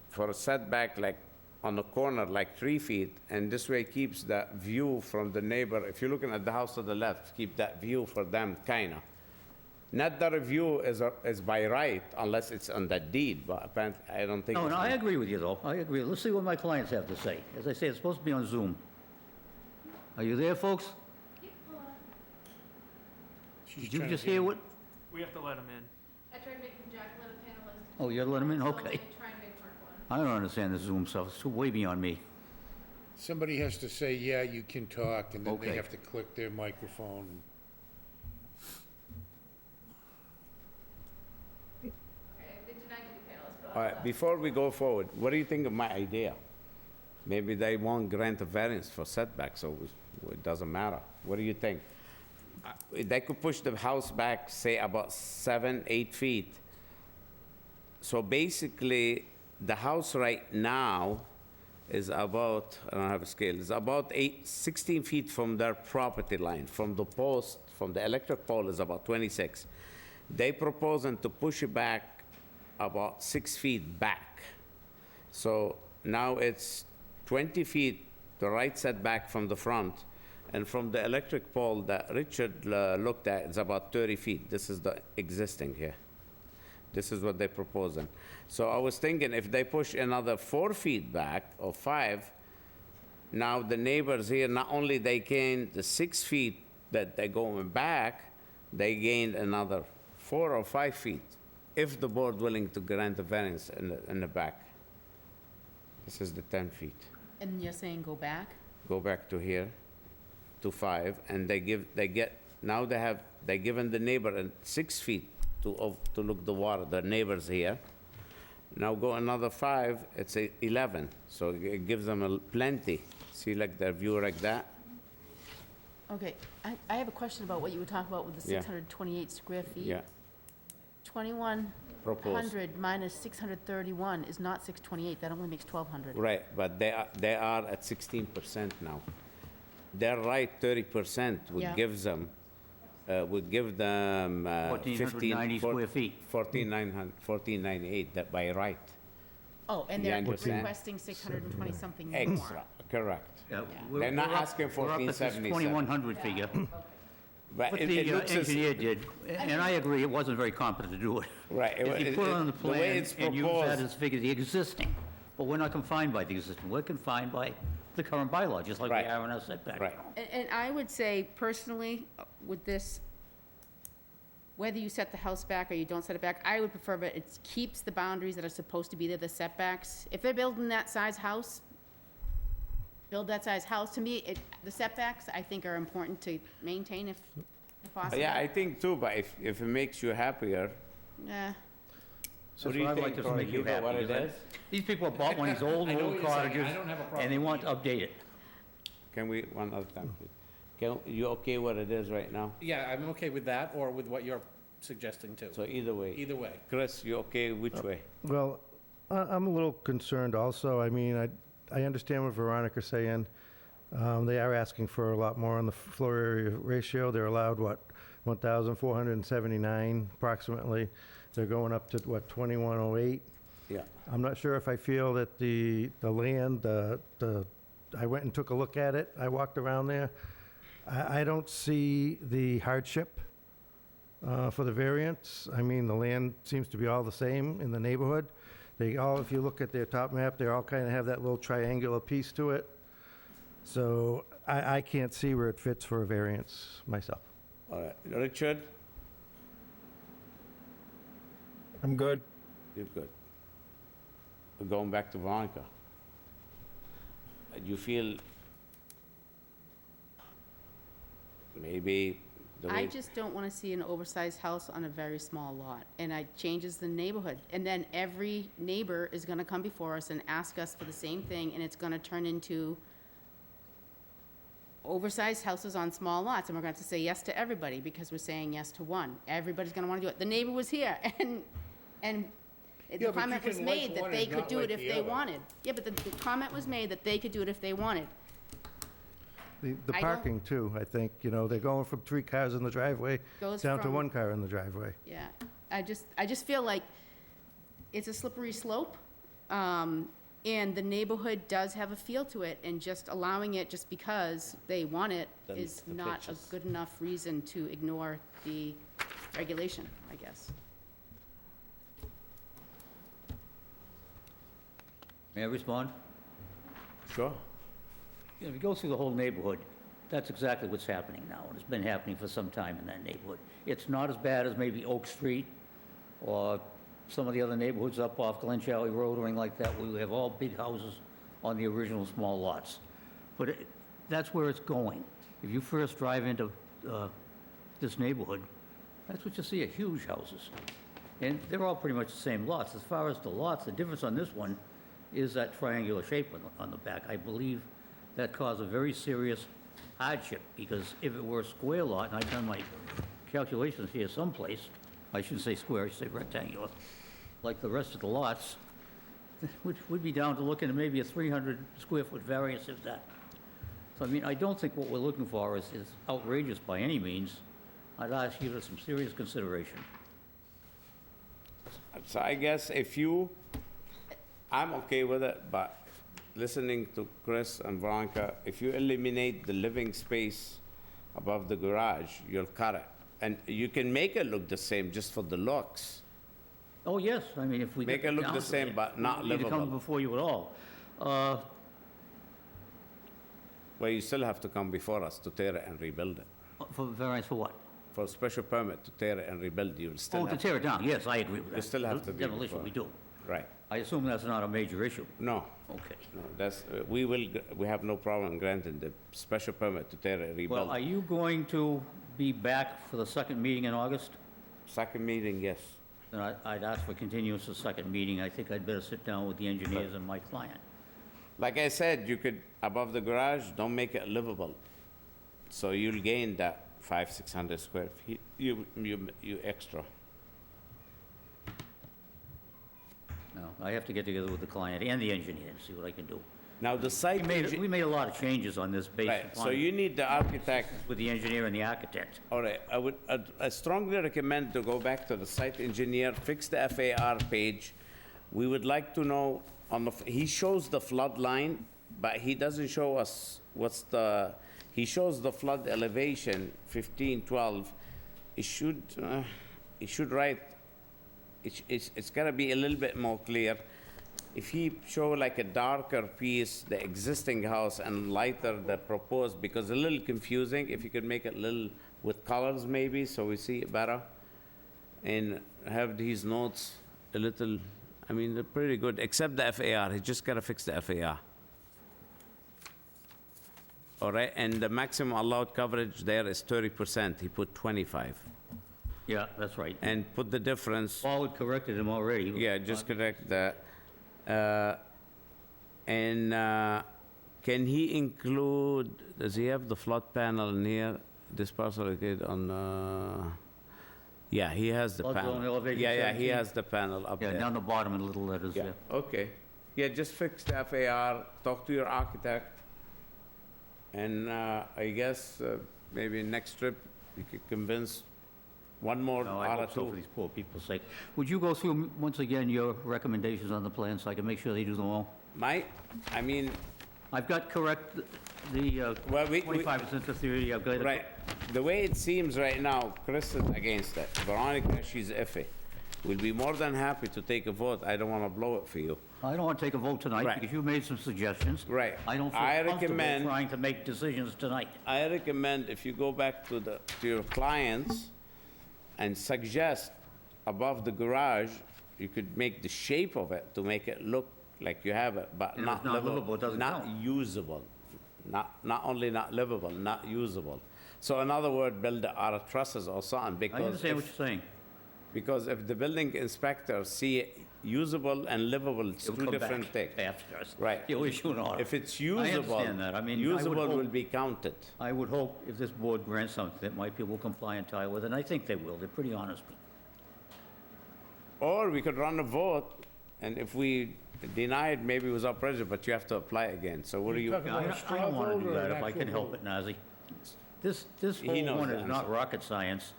for a setback, like, on the corner, like 3 feet, and this way keeps that view from the neighbor. If you're looking at the house to the left, keep that view for them, kinda. Not that a view is by right, unless it's on that deed, but apparently, I don't think. No, it's no, I on- agree with you, though. I agree. Let's see what my clients have to say. As I say, it's supposed to be on Zoom. Are you there, folks? Did you just hear what? We have to let him in. I tried making Jack let a panelist. Oh, you gotta let him in? Okay. I don't understand the Zoom stuff. It's too way beyond me. Somebody has to say, yeah, you can talk, and then they Okay. have to click their microphone. All right, before we go forward, what do you think of my idea? Maybe they won't grant a variance for setback, so it doesn't matter. What do you think? They could push the house back, say, about 7, 8 feet. So basically, the house right now is about, I don't have a scale, is about 16 feet from their property line. From the post, from the electric pole is about 26. They proposing to push it back about 6 feet back. So now it's 20 feet, the right setback from the front, and from the electric pole that Richard looked at, it's about 30 feet. This is the existing here. This is what they're proposing. So I was thinking if they push another 4 feet back, or 5, now the neighbors here, not only they gain the 6 feet that they're going back, they gained another 4 or 5 feet, if the board willing to grant a variance in the back. This is the 10 feet. And you're saying go back? Go back to here, to 5, and they given the neighbor 6 feet to look the water, the neighbors here. Now go another 5, it's 11, so it gives them plenty. See, like their view like that? Okay, I have a question about what you were talking about with the Yeah. 628 square feet. Yeah. 21 proposed. 600 minus 631 is not 628, that only makes 1,200. Right, but they are at 16% now. Their right 30% Yeah. would give them 1,490 square feet. 1,498, that by right. Oh, and You they're understand? requesting 620 something more. Extra, correct. Yeah, They're not asking We're up at this 1477. 2,100 figure. But What it the looks as... engineer did, and I agree, it wasn't very competent to do it. Right. If you put it on the The way plan it's and use that proposed- as figure, the existing, but we're not confined by the existing, we're confined by the current bylaw, just like we Right. are in our setback. Right. And I would say personally, with this, whether you set the house back or you don't set it back, I would prefer that it keeps the boundaries that are supposed to be there, the setbacks. If they're building that size house, build that size house. To me, the setbacks, I think, are important to maintain if possible. Yeah, I think too, but if it makes you happier, Yeah. So What do you I'd like think, to Tony? make you You know happy. what it because is? These people have bought one of these old, I know old what you're saying. cottages, I don't have a problem and they want to with update it. can we, one other time, please? You okay what it is right now? Yeah, I'm okay with that, or with what you're suggesting too. So either way. Either way. Chris, you okay which way? Well, I'm a little concerned also. I mean, I understand what Veronica's saying. They are asking for a lot more on the floor area ratio. They're allowed, what, 1,479 approximately. They're going up to, what, 2,108? Yeah. I'm not sure if I feel that the land, I went and took a look at it. I walked around there. I don't see the hardship for the variance. I mean, the land seems to be all the same in the neighborhood. They all, if you look at their top map, they all kind of have that little triangular piece to it. So I can't see where it fits for a variance myself. All right, Richard, I'm good. you're good. We're going back to Veronica. You feel maybe the I way... just don't want to see an oversized house on a very small lot, and it changes the neighborhood. And then every neighbor is going to come before us and ask us for the same thing, and it's going to turn into oversized houses on small lots, and we're going to have to say yes to everybody because we're saying yes to one. Everybody's going to want to do it. The neighbor was here, and the but comment you was can like made that one they and could not do like it if the they other. wanted. Yeah, but the comment was made that they could do it if they wanted. The I don't- parking too, I think, you know, they're going from 3 cars in the driveway Goes down to from- 1 car in the driveway. Yeah, I just feel like it's a slippery slope, and the neighborhood does have a feel to it, and just allowing it just because they want it Then is the not a pitches. good enough reason to ignore the regulation, I guess. May I respond? Sure. If you go through the whole neighborhood, that's exactly what's happening now, and it's been happening for some time in that neighborhood. It's not as bad as maybe Oak Street or some of the other neighborhoods up off Glen Charlie Road or anything like that, where we have all big houses on the original small lots. But that's where it's going. If you first drive into this neighborhood, that's what you see, are huge houses. And they're all pretty much the same lots. As far as the lots, the difference on this one is that triangular shape on the back. I believe that caused a very serious hardship, because if it were a square lot, and I've done my calculations here someplace, I shouldn't say square, I should say rectangular, like the rest of the lots, we'd be down to looking at maybe a 300 square foot variance, if that. So, I mean, I don't think what we're looking for is outrageous by any means. I'd ask you for some serious consideration. So I guess I'm okay with it, but listening to Chris and Veronica, if you eliminate the living space above the garage, you'll cut it. And you can make it look the same just for the looks. Oh, yes, I mean, if we Make get it look down the to same, it, but not we need to come livable. before you at all. Well, you still have to come before us to tear it and rebuild it. For variance for what? For a special permit to tear it and rebuild, you will still Oh, have... to tear it down, yes, I agree with that. You still have to be Demolition, before. we do. Right. I assume that's not a major issue. No, Okay. no, that's, we have no problem granting the special permit to tear it and Well, rebuild. are you going to be back for the second meeting in August? Second meeting, yes. Then I'd ask for continuance to the second meeting. I think I'd better sit down with the engineers and my client. Like I said, you could, above the garage, don't make it livable. So you'll gain that 600 square feet, you extra. No, I have to get together with the client and the engineer and see what I can do. Now, the site... We made a lot of changes on this based Right, upon... so you need the architect... With the engineer and the architect. All right, I strongly recommend to go back to the site engineer, fix the FAR page. We would like to know, he shows the flood line, but he doesn't show us he shows the flood elevation, 1512. It should write, it's gotta be a little bit more clear. If he show like a darker piece, the existing house, and lighter the proposed, because a little confusing, if you could make it a little with colors maybe, so we see it better. And have these notes a little, I mean, they're pretty good, except the FAR, he just gotta fix the FAR. All right, and the maximum allowed coverage there is 30%, he put 25. Yeah, that's right. And put the difference. Forward corrected him already. Yeah, just correct that. Can he include, does he have the flood panel in here? This parcel located on, yeah, he has the Flood zone panel. elevation Yeah, he 17. has the panel up Yeah, there. down the bottom in little letters, yeah. Okay. Yeah, just fix the FAR, talk to your architect, and I guess maybe next trip you could convince one more No, I out hope of so two. for these poor people's sake. Would you go through, once again, your recommendations on the plan so I can make sure they do them all? I mean... I've got correct the Well, 25% to 30, I've got... Right. The way it seems right now, Chris is against it. Veronica, she's iffy. We'll be more than happy to take a vote. I don't want to blow it for you. I don't want to take a vote tonight Right. because you made some suggestions. Right. I don't feel I comfortable recommend- trying to make decisions tonight. I recommend if you go back to your clients and suggest above the garage, you could make the shape of it to make it look like you have it, but And if not it's not livable, it doesn't not count. usable. Not only not livable, not usable. So in other words, build it out of trusses or something, I because understand what you're saying. because if the building inspector see it usable and livable, it's It'll two come different back things. after us. Right. He'll issue an order. If it's I usable, understand that. I mean, I would usable hope- will be counted. I would hope if this board grants something that my people will comply and tie with, and I think they will. They're pretty honest people. Or we could run a vote, and if we deny it, maybe it was up prejudice, but you have to apply again. So what do you? talking I about a I don't want straw to do vote or that an if I can actual help vote? it, Nazi. This He whole knows one the is not answer. rocket science.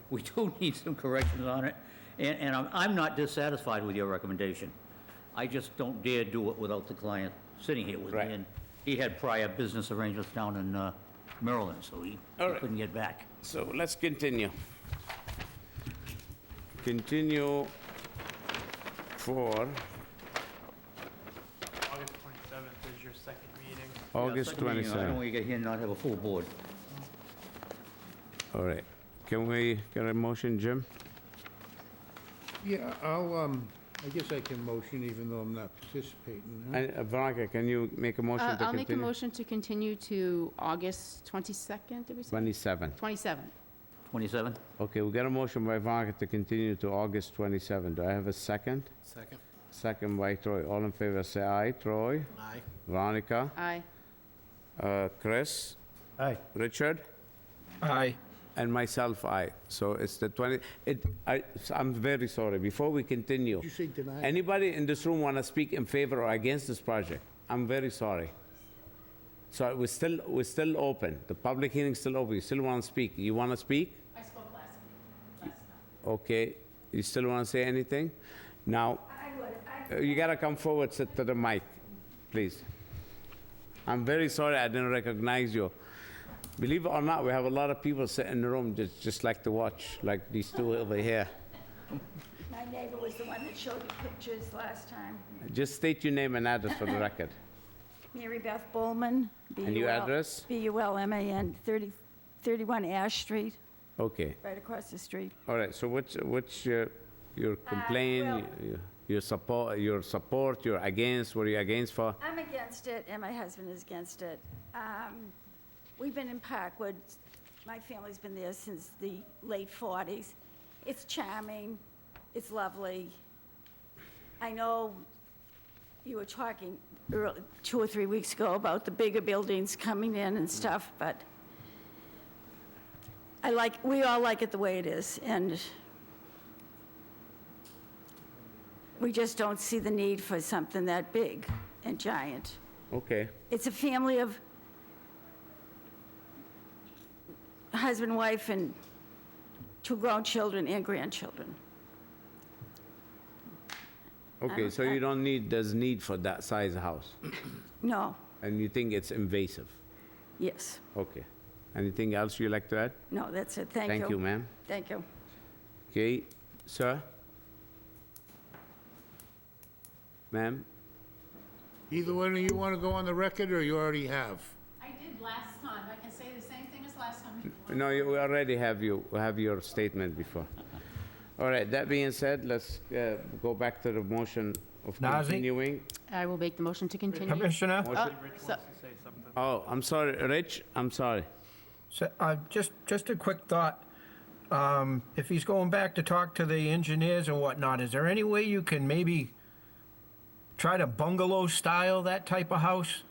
We do need some corrections on it, and I'm not dissatisfied with your recommendation. I just don't dare do it without the client sitting here with me. Right. And he had prior business arrangements down in Maryland, so he All right. couldn't get back. So let's continue. Continue for August 27th is your second meeting. August Second meeting, I don't 27. want you to get here and not have a full board. All right. Can we get a motion, Jim? Yeah, I guess I can motion even though I'm not participating. huh? And Veronica, can you make a motion to continue? I'll make a motion to continue to August 22nd, did we say? 27. 27th. 27? Okay, we got a motion by Veronica to continue to August 27. Do I have a second? Second. Second by Troy. All in favor, say aye. Troy? Aye. Veronica? Aye. Chris? Aye. Richard? Aye. And myself, aye. So it's the 20, I'm very sorry. Before we continue, Did you say deny? anybody in this room want to speak in favor or against this project? I'm very sorry. So we're still open. The public hearing's still open. You still want to speak? You want to speak? I spoke last time. Okay. You still want to say anything? Now, you got to come forward, sit to the mic, please. I'm very sorry I didn't recognize you. Believe it or not, we have a lot of people sitting in the room just like to watch, like these two over here. My neighbor was the one that showed you pictures last time. Just state your name and address for the record. Mary Beth Bowman. And your address? B-U-L-M-A-N, 31 Ash Street, Okay. right across the street. All right, so what's your complaint, your support, you're against, what are you against for? I'm against it, and my husband is against it. We've been in Parkwood, my family's been there since the late 40s. It's charming, it's lovely. I know you were talking 2 or 3 weeks ago about the bigger buildings coming in and stuff, but we all like it the way it is, and we just don't see the need for something that big and giant. Okay, It's a family of husband, wife, and 2 grown children and grandchildren. okay, so you don't need, there's need for that size house? No, And you think it's invasive? yes. Okay. Anything else you'd like to add? No, that's it. Thank you. Thank you, ma'am. Thank you. Okay, sir? Ma'am? Either one of you want to go on the record, or you already have? I did last time. I can say the same thing as last time. No, we already have your statement before. All right, that being said, let's go back to the motion of Nazir? continuing. I will make the motion to continue. Commissioner? Oh, Rich so- wants to say something. Oh, I'm sorry, Rich, I'm sorry. So, just a quick thought. If he's going back to talk to the engineers and whatnot, is there any way you can maybe try to bungalow style that type of house?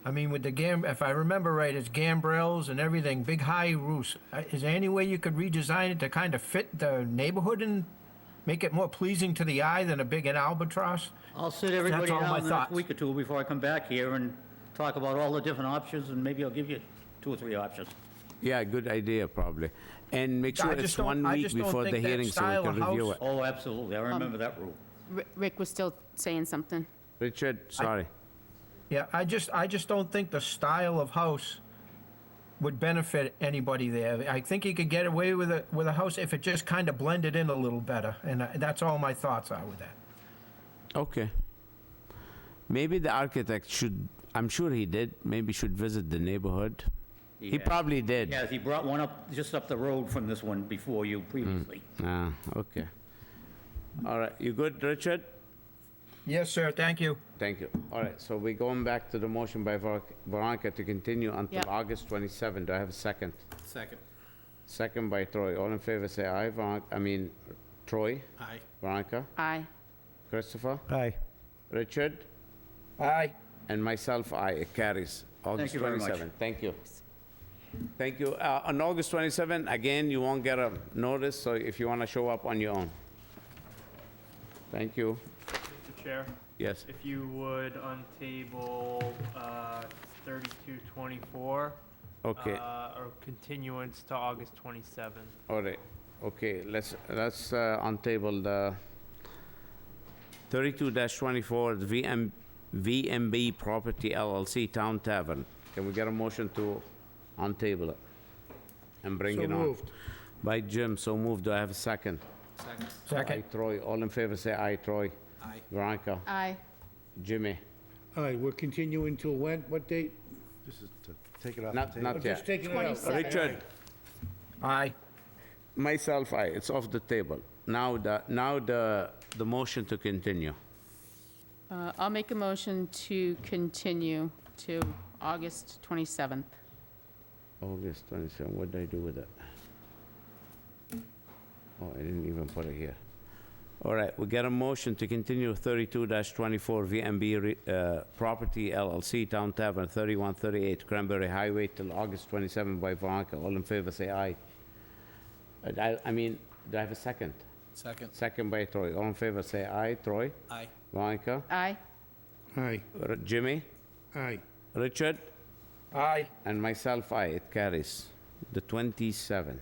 I mean, with the if I remember right, it's gambrels and everything, big high roofs. Is there any way you could redesign it to kind of fit the neighborhood and make it more pleasing to the eye than a big albatross? I'll sit everybody That's all down my in the next thoughts. week or two before I come back here and talk about all the different options, and maybe I'll give you 2 or 3 options. Yeah, good idea, probably. And make I sure just it's don't- 1 I week just don't before the think that hearing so we style can of review house- it. Oh, absolutely, I remember that rule. Rick was still saying something. Richard, sorry. Yeah, I just don't think the style of house would benefit anybody there. I think you could get away with a house if it just kind of blended in a little better, and that's all my thoughts are with that. Okay. Maybe the architect should, I'm sure he did, maybe should visit the neighborhood. He has. probably did. Yeah, he brought one up, just up the road from this one before you previously. Ah, okay. All right, you good, Richard? Yes, sir, thank you. Thank you. All right, so we're going back to the motion by Veronica to continue until Yep. August 27. Do I have a second? Second. Second by Troy. All in favor, say aye. Troy? Aye. Veronica? Aye. Christopher? Aye. Richard? Aye. And myself, aye. It carries. August you very much. 27. Thank you. Thank you. On August 27, again, you won't get a notice, so if you want to show up on your own. Thank you. Mr. Chair, Yes. if you would on table 3224. Okay. Or continuance to August 27th. All right. Okay, let's on table the 32-24 VMB Property LLC Town Tavern. Can we get a motion to on table it and bring So it on? moved. By Jim, so moved. Do I have a second? Second. Second. Aye, Troy. All in favor, say aye. Troy. Aye. Veronica. Aye. Jimmy. All right, we're continuing till when? What date? This is to take it off Not the table. We're yet. just taking it out. 27. Richard. Aye. Myself, aye. It's off the table. Now the motion to continue. I'll make a motion to continue to August 27th. August 27, what did I do with it? Oh, I didn't even put it here. All right, we get a motion to continue 32-24 VMB Property LLC, Town Tavern, 3138 Cranberry Highway till August 27 by Veronica. All in favor, say aye. I mean, do I have a second? Second. Second by Troy. All in favor, say aye. Troy? Aye. Veronica? Aye. Aye. Jimmy? Aye. Richard? Aye. And myself, aye. It carries. The 27.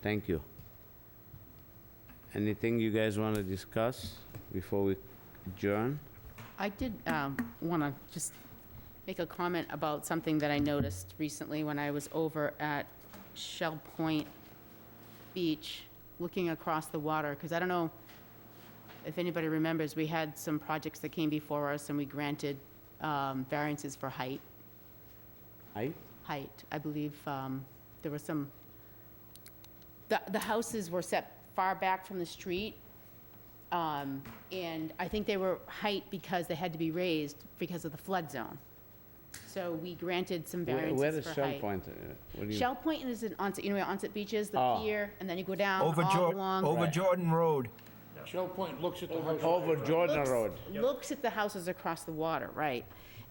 Thank you. Anything you guys want to discuss before we adjourn? I did want to just make a comment about something that I noticed recently when I was over at Shell Point Beach, looking across the water, because I don't know if anybody remembers, we had some projects that came before us, and we granted variances for height. Aye? Height, I believe there was some, the houses were set far back from the street, and I think they were height because they had to be raised because of the flood zone. So we granted some Where variances is for height. Shell Point? What do you? Shell Point is an onset, you know where Onset Beach is, the Oh. pier, and then you go down Over all along. Over Jordan Road. Shell Point looks at the house. Over Jordan Looks- Road. Looks at the houses across the water, right.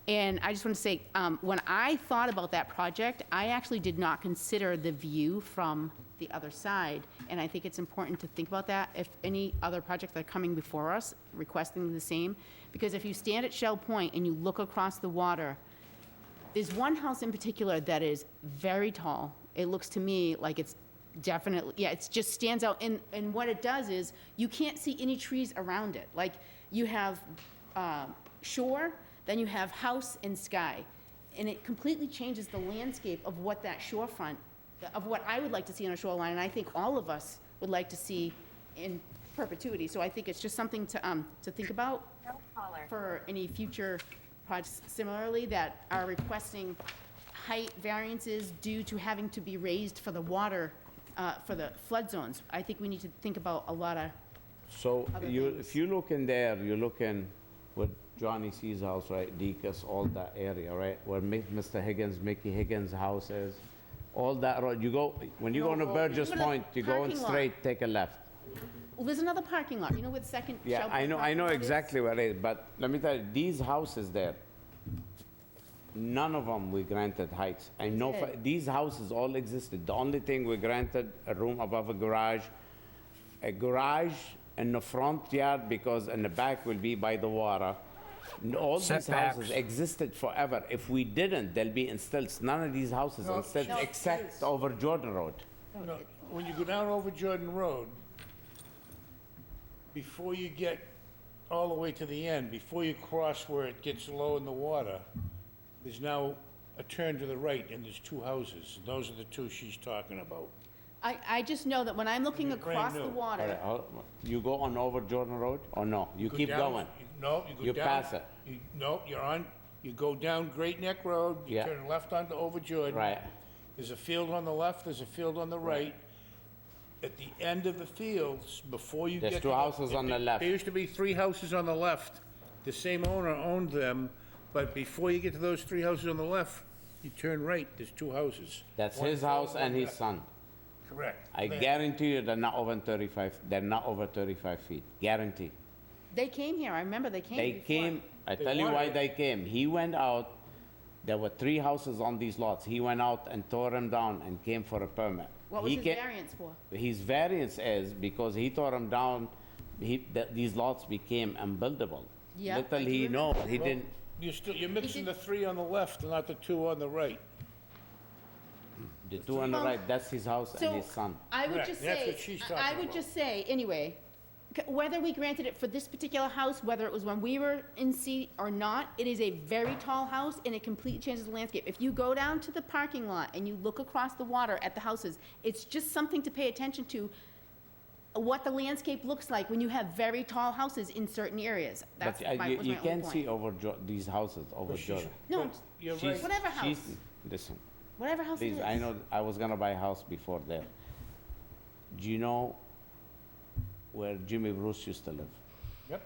And I just want to say, when I thought about that project, I actually did not consider the view from the other side. And I think it's important to think about that if any other projects are coming before us requesting the same. Because if you stand at Shell Point and you look across the water, there's one house in particular that is very tall. It looks to me like it's definitely, yeah, it just stands out. And what it does is, you can't see any trees around it. Like, you have shore, then you have house and sky. And it completely changes the landscape of what that shorefront, of what I would like to see on a shoreline, and I think all of us would like to see in perpetuity. So I think it's just something to think about for any future projects similarly that are requesting height variances due to having to be raised for the water, for the flood zones. I think we need to think about a lot of So other you, things. if you look in there, you look in with Johnny C's house, right, Deacon's, all that area, right, where Mr. Higgins, Mickey Higgins' house is, all that road, you go, when you go on to Burgess Even a Point, you go in parking lot. straight, take a left. Well, there's another parking lot, you know, with second. Yeah, Shell I know parking lot is? exactly where it is, but let me tell you, these houses there, none of them we granted heights. I know, did. these houses all existed. The only thing we granted, a room above a garage in the front yard, because in the back will be by the water. All these Setbacks. houses existed forever. If we didn't, they'll be in stilts. None of these houses in stilts, No, except over Jordan Road. No, when you go down over Jordan Road, before you get all the way to the end, before you cross where it gets low in the water, there's now a turn to the right, and there's two houses. Those are the two she's talking about. I just know that when I'm looking They're brand across the new. All water, right, you go on over Jordan Road, or no? You keep down- going. No, you go down. You pass it. No, you're on, you go down Great Neck Road, you Yeah. turn left onto over Jordan. Right. There's a field on the left, there's a field on the right. At the end of the fields, before you get There's to two houses on the left. There used to be 3 houses on the left. The same owner owned them, but before you get to those 3 houses on the left, you turn right, there's 2 houses. That's One his front, house one and his back. son. Correct. I There. guarantee you they're not over 35, they're not over 35 feet, guarantee. they came here, I remember they came They before. came, I They tell you why wanted it. they came. He went out, there were 3 houses on these lots. He went out and tore them down and came for a permit. What was He his ca- variance for? His variance is because he tore them down, these lots became unbuildable. Yeah, I Little do he remember know, he didn't, You're mixing the 3 on the left, and not the 2 on the right. the 2 on the right, that's his house and So, his son. I would Correct, just that's say, what she's I talking would about. just say, anyway, whether we granted it for this particular house, whether it was when we were in C or not, it is a very tall house and it completely changes the landscape. If you go down to the parking lot and you look across the water at the houses, it's just something to pay attention to, what the landscape looks like when you have very tall houses in certain areas. That's But my, you was my you only can't point. see over these houses, over Jordan. No, But you're She's- right. whatever house, she's- Listen, whatever house it please, is. I know, I was gonna buy a house before there. Do you know where Jimmy Bruce used to live? Yep.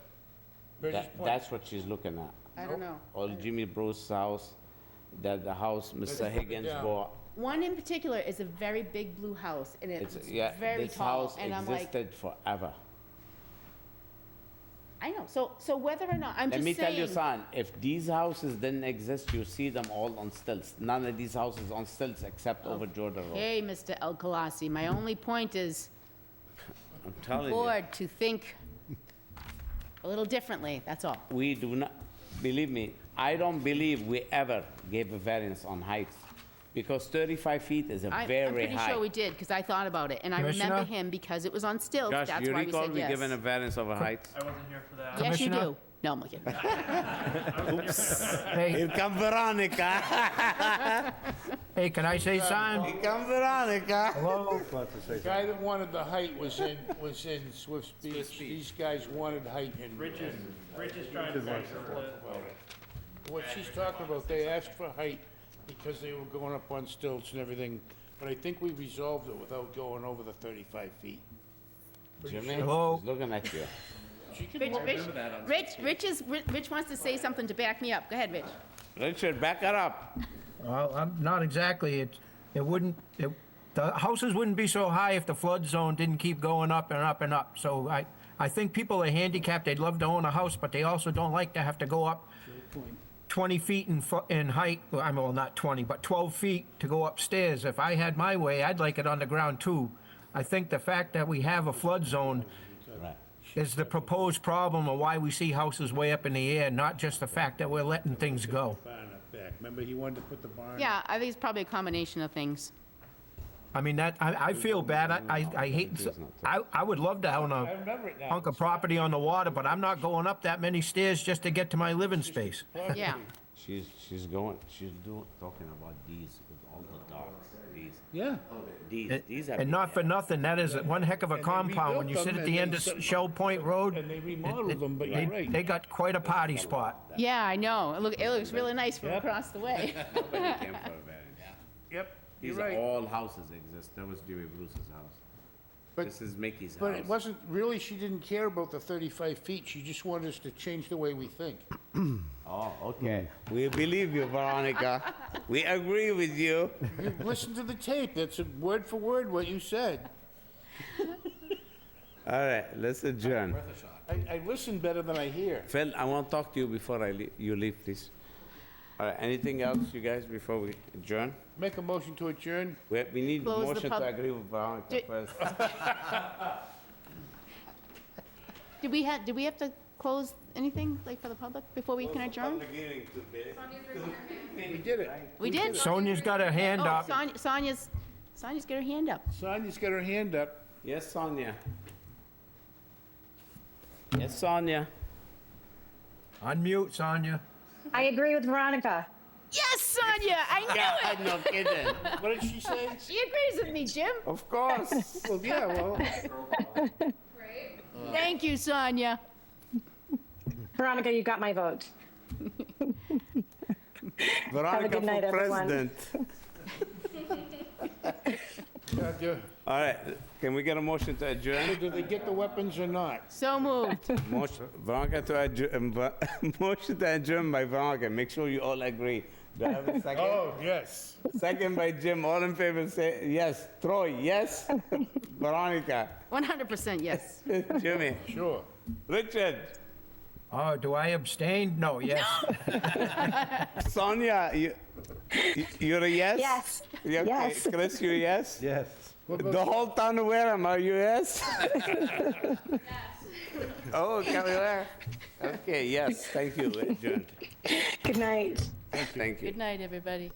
Burgess Point. That's what she's looking at. I don't know. Old Jimmy Bruce's house, the house Mr. Higgins down. bought. One in particular is a very big blue house and it's Yeah, very this tall. house And I'm like, existed forever. I know, so whether or not, I'm Let just me tell you, saying, son, if these houses didn't exist, you see them all on stilts. None of these houses on stilts except over Jordan Road. hey, Mr. El Khalasi, my only point is I'm telling you, board to think a little differently, that's all. we do not, believe me, I don't believe we ever gave a variance on heights, because 35 feet is a I'm very pretty high. sure we did, because I thought about it, and I remember Commissioner? him because it was on stills, Josh, that's you why we recall said we given a yes. variance over heights? I wasn't here for that. Yes, you Commissioner? do. No, I'm looking. Hey, Here come Veronica. hey, can I say something? Here come Veronica. Hello? The guy that wanted the height was in Swift Beach. These guys wanted height in. Rich is trying to measure the, What she's talking about, they asked for height because they were going up on stilts and everything, but I think we resolved it without going over the 35 feet. Jimmy, Hello? he's looking at you. She can Rich, walk- Rich wants to say something to back me up, go ahead, Rich. Richard, back her up. Well, I'm not exactly, the houses wouldn't be so high if the flood zone didn't keep going up and up and up. So I think people are handicapped, they'd love to own a house, but they also don't like to have to go up 20 feet in height, well, I mean, well, not 20, but 12 feet to go upstairs. If I had my way, I'd like it underground too. I think the fact that we have a flood zone is the proposed problem of why we see houses way up in the air, not just the fact that we're letting things go. Barn up back. Remember, he wanted to put the barn? Yeah, I think it's probably a combination of things. I mean, I feel bad. I hate, I would love to own a remember it now. hunk of property on the water, but I'm not going up that many stairs just to get to my living space. Yeah. She's talking about these with all the docks, these. Yeah. These are. And not for nothing, that is one heck of a compound. When you sit at the end of Shell Point Road, And they remodeled them, but you're right. they got quite a party spot. Yeah, I know. It looks really nice from across the way. Nobody came for a variance. Yep, These you're are right. all houses exist. That was Jimmy Bruce's house. But- This is Mickey's But house. it wasn't, really, she didn't care about the 35 feet. She just wanted us to change the way we think. Oh, okay. We believe you, Veronica. We agree with you. You listen to the tape. That's word for word what you said. All right, let's adjourn. I listen better than I hear. Phil, I want to talk to you before you leave, please. All right, anything else, you guys, before we adjourn? Make a motion to adjourn. We need a Close the motion to pub- agree with Veronica Do- first. Did we have to close anything, like, for the public before we can adjourn? We did it. We did? Sonia's got her hand Oh, up. Sonia's got her hand up. Sonia's got her hand up. Yes, Sonia. Yes, Sonia. Unmute, Sonia. I agree with Veronica. Yes, Sonia, I knew it. No kidding. What did she say? She agrees with me, Jim. Of course. Well, yeah, well, Thank you, Sonia. Veronica, you got my vote. Veronica good night, for everyone. president. yeah. All right, can we get a motion to adjourn? Did they get the weapons or not? So moved. Motion, Veronica to adjourn, motion to adjourn by Veronica. Make sure you all agree. Do I have a second? Oh, yes. Second by Jim. All in favor say yes. Troy, yes. Veronica. 100% yes. Jimmy. Sure. Richard. Oh, do I abstain? No, yes. Sonia, you're a yes? Yes. You okay? Yes. Chris, you yes? Yes. The whole town of Wareham, are you yes? Oh, can we wear? Okay, yes, thank you. Adjourned. Good night. Thank you. Good night, everybody.